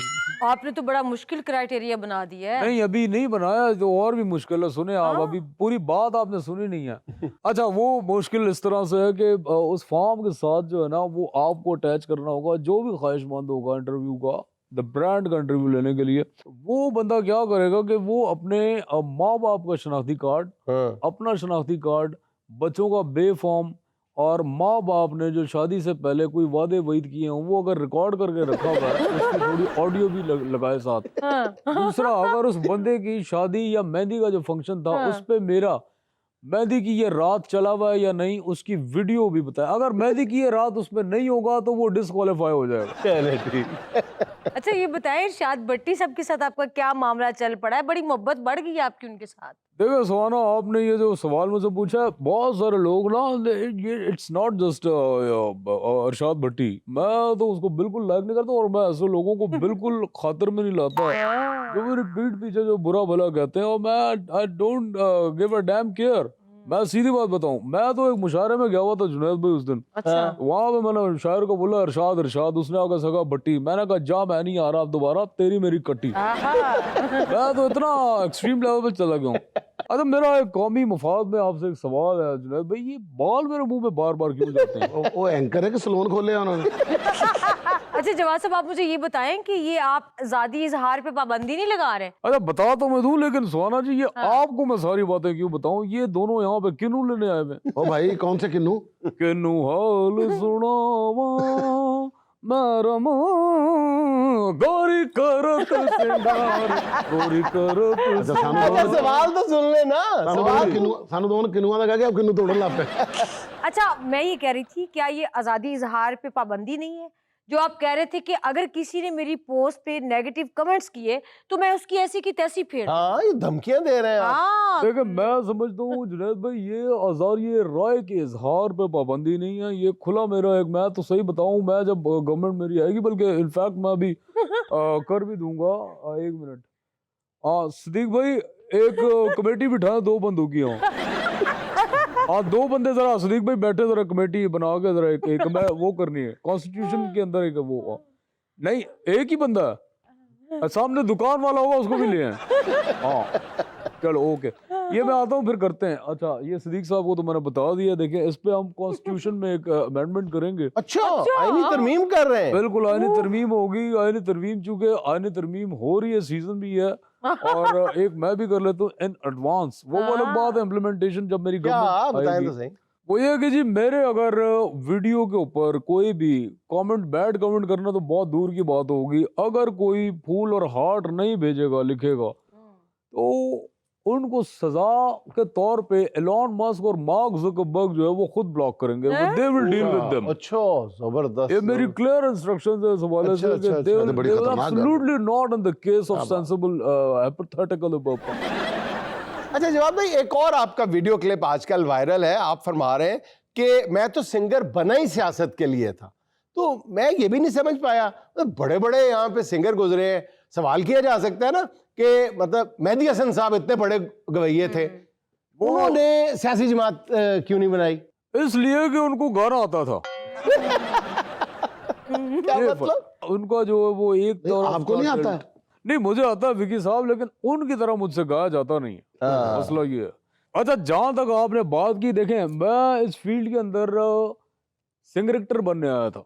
आपने तो बड़ा मुश्किल क्राइटेरिया बना दिया है। नहीं अभी नहीं बनाया तो और भी मुश्किल है, सुने आप, अभी पूरी बात आपने सुनी नहीं है। अच्छा वो मुश्किल इस तरह से है कि उस फॉर्म के साथ जो है ना वो आपको अटैच करना होगा, जो भी ख्वाहिशमंद होगा इंटरव्यू का, द ब्रांड का इंटरव्यू लेने के लिए, वो बंदा क्या करेगा कि वो अपने माँ बाप का शनाख्ती कार्ड, हाँ। अपना शनाख्ती कार्ड, बच्चों का बे फॉर्म, और माँ बाप ने जो शादी से पहले कोई वादे वईद किए हों वो अगर रिकॉर्ड करके रखा हुआ है उसकी थोड़ी ऑडियो भी लगाए साथ। दूसरा, अगर उस बंदे की शादी या मेहंदी का जो फंक्शन था उस पे मेरा मेहंदी की ये रात चला हुआ है या नहीं उसकी वीडियो भी बताए। अगर मेहंदी की ये रात उसमें नहीं होगा तो वो डिस्क्वालीफाई हो जाएगा। चले ठीक। अच्छा ये बताएं इरशाद भट्टी साहब के साथ आपका क्या मामला चल पड़ा है? बड़ी मोहब्बत बढ़ गई आपकी उनके साथ? देखो सुहाना, आपने ये जो सवाल मुझसे पूछा है, बहुत सारे लोग ना, ये इट्स नॉट जस्ट इरशाद भट्टी, मैं तो उसको बिल्कुल लाइक नहीं करता और मैं ऐसे लोगों को बिल्कुल खातिर में नहीं लाता जो मेरी पीठ पीछे जो बुरा भला कहते हैं, और मैं I don't give a dam care. मैं सीधी बात बताऊं, मैं तो एक मुशायरे में गया हुआ था जुनैद भाई उस दिन। अच्छा। वहां पे मैंने शायर को बोला इरशाद इरशाद, उसने आकर सका भट्टी। मैंने कहा जा मैं नहीं आ रहा अब दोबारा, तेरी मेरी कट्टी। मैं तो इतना एक्सट्रीम लेवल पे चला गया हूँ। अच्छा मेरा एक कौमी मफाद में आपसे एक सवाल है जुनैद भाई, ये बाल मेरे मुंह में बार बार क्यों जाते हैं? वो एंकर है कि सलोन खोले हैं उन्होंने? अच्छा जवाब साहब, आप मुझे ये बताएं कि ये आप आजादी इजहार पे पाबंदी नहीं लगा रहे? अच्छा बता तो मैं दूं, लेकिन सुहाना जी ये आपको मैं सारी बातें क्यों बताऊं? ये दोनों यहाँ पे किन्नू लेने आए हुए? ओ भाई कौन से किन्नू? किन्नू हाल सुनावा मेरा मां गोरी करत सिंगार गोरी करत अच्छा सानू अच्छा दोनों सवाल तो सुन ले ना। सानू दोनों किन्नुआ का कह के अब किन्नू तोड़न लग पे। अच्छा मैं ये कह रही थी, क्या ये आजादी इजहार पे पाबंदी नहीं है? जो आप कह रहे थे कि अगर किसी ने मेरी पोस्ट पे नेगेटिव कमेंट्स किए तो मैं उसकी ऐसी की तैसी फेर दूं। हाँ ये धमकियां दे रहे हैं आप। हाँ देखिए मैं समझता हूँ जुनैद भाई ये आज़ाद ये राय के इजहार पे पाबंदी नहीं है, ये खुला मेरा एक, मैं तो सही बताऊँ, मैं जब गवर्नमेंट मेरी आएगी, बल्कि इनफैक्ट मैं अभी कर भी दूंगा। एक मिनट, हाँ सिद्दीक भाई एक कमेटी बिठा, 2 बंदूकियां। हाँ 2 बंदे जरा सिद्दीक भाई बैठे, जरा कमेटी बना के जरा एक मैं वो करनी है कॉन्स्टिट्यूशन के अंदर एक वो नहीं एक ही बंदा है, सामने दुकान वाला होगा उसको भी ले आए। हाँ चलो ओके, ये मैं आता हूँ फिर करते हैं। अच्छा ये सिद्दीक साहब को तो मैंने बता दिया, देखिए इस पे हम कॉन्स्टिट्यूशन में एक अमेंडमेंट करेंगे। अच्छा आईनी तरमीम कर रहे हैं? बिल्कुल आईनी तरमीम होगी, आईनी तरमीम चूंकि आईनी तरमीम हो रही है, सीजन भी है, और एक मैं भी कर लेता हूँ इन एडवांस। वो अलग बात है, इम्प्लीमेंटेशन जब मेरी क्या गवर्नमेंट बताएं आएगी तो सही। वो ये है कि जी मेरे अगर वीडियो के ऊपर कोई भी कमेंट, बैड कमेंट करना तो बहुत दूर की बात होगी, अगर कोई फूल और हार्ट नहीं भेजेगा, लिखेगा, तो उनको सजा के तौर पे एलॉन मस्क और मार्क ज़करबर्ग जो है वो खुद ब्लॉक करेंगे, they will deal with them. अच्छा जबरदस्त। ये मेरी क्लियर इंस्ट्रक्शंस है इस हवाले अच्छा, से अच्छा, कि अच्छा, they तो will बड़ी खतरनाक बात है। absolutely not in the case of sensible hypothetical purpose। अच्छा जवाब भाई, एक और आपका वीडियो क्लिप आजकल वायरल है। आप फरमा रहे हैं कि मैं तो सिंगर बना ही सियासत के लिए था। तो मैं ये भी नहीं समझ पाया, बड़े बड़े यहाँ पे सिंगर गुजरे हैं, सवाल किया जा सकता है ना कि मतलब मेहदी हसन साहब इतने बड़े गवैये थे, उन्होंने सियासी जमात क्यों नहीं बनाई? इसलिए कि उनको गाना आता था। क्या ये मतलब? उनका जो है वो एक नहीं, तरफ आपको का नहीं आता? tilt- नहीं मुझे आता है विकी साहब, लेकिन उनकी तरह मुझसे गाया जाता नहीं है। हाँ। मसला ये है। अच्छा जहां तक आपने बात की, देखें मैं इस फील्ड के अंदर सिंगरेक्टर बनने आया था।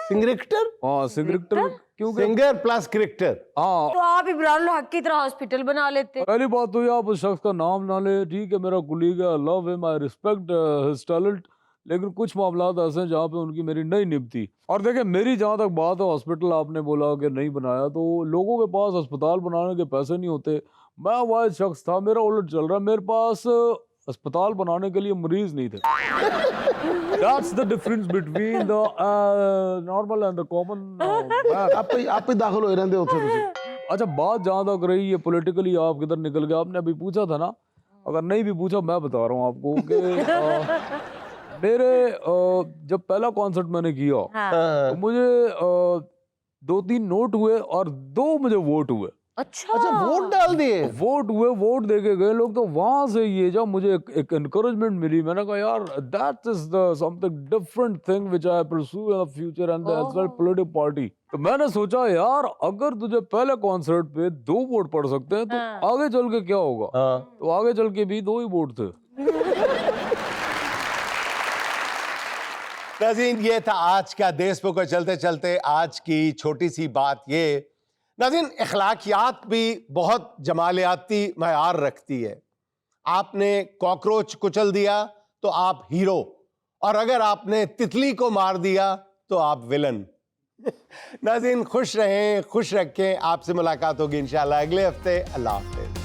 सिंगरेक्टर? हाँ सिंगरेक्टर, क्योंकि सिंगर प्लस क्रिकेटर। हाँ तो आप इब्राहिम हक की तरह हॉस्पिटल बना लेते। पहली बात तो ये आप उस शख्स का नाम ना ले, ठीक है, मेरा कुलीग है, love him, I respect his talent, लेकिन कुछ मामला ऐसे हैं जहाँ पे उनकी मेरी नहीं निभती। और देखिए मेरी जहाँ तक बात है, हॉस्पिटल आपने बोला कि नहीं बनाया, तो लोगों के पास अस्पताल बनाने के पैसे नहीं होते। मैं वाइज शख्स था, मेरा उलट चल रहा है, मेरे पास अस्पताल बनाने के लिए मरीज नहीं थे। That's the difference between the normal and the common man। आप ही दाखिल हो रहंदे होते तुसी। अच्छा बात जहाँ तक रही है पॉलिटिकली, आप किधर निकल गए, आपने अभी पूछा था ना, अगर नहीं भी पूछा मैं बता रहा हूँ आपको कि मेरे जब पहला कॉन्सर्ट मैंने किया, हाँ। तो मुझे 2-3 नोट हुए और 2 मुझे वोट हुए। अच्छा अच्छा वोट डाल दिए? वोट हुए, वोट देके गए लोग, तो वहां से ये जब मुझे एक एनकरेजमेंट मिली, मैंने कहा यार that is the something different thing which I pursue in the future and as well political party. तो मैंने सोचा यार अगर तुझे पहले कॉन्सर्ट पे 2 वोट पड़ सकते हैं, तो हाँ। आगे चल के क्या होगा? हाँ। तो आगे चल के भी 2 ही वोट थे। नाज़रीन ये था आज का देश पे चलते चलते आज की छोटी सी बात। ये नाज़रीन अखलाकियात भी बहुत जमालियाती मयार रखती है। आपने कॉकरोच कुचल दिया तो आप हीरो, और अगर आपने तितली को मार दिया तो आप विलन। नाज़रीन खुश रहें, खुश रखें। आपसे मुलाकात होगी इंशाल्लाह अगले हफ्ते। अल्लाह हाफ़िज़।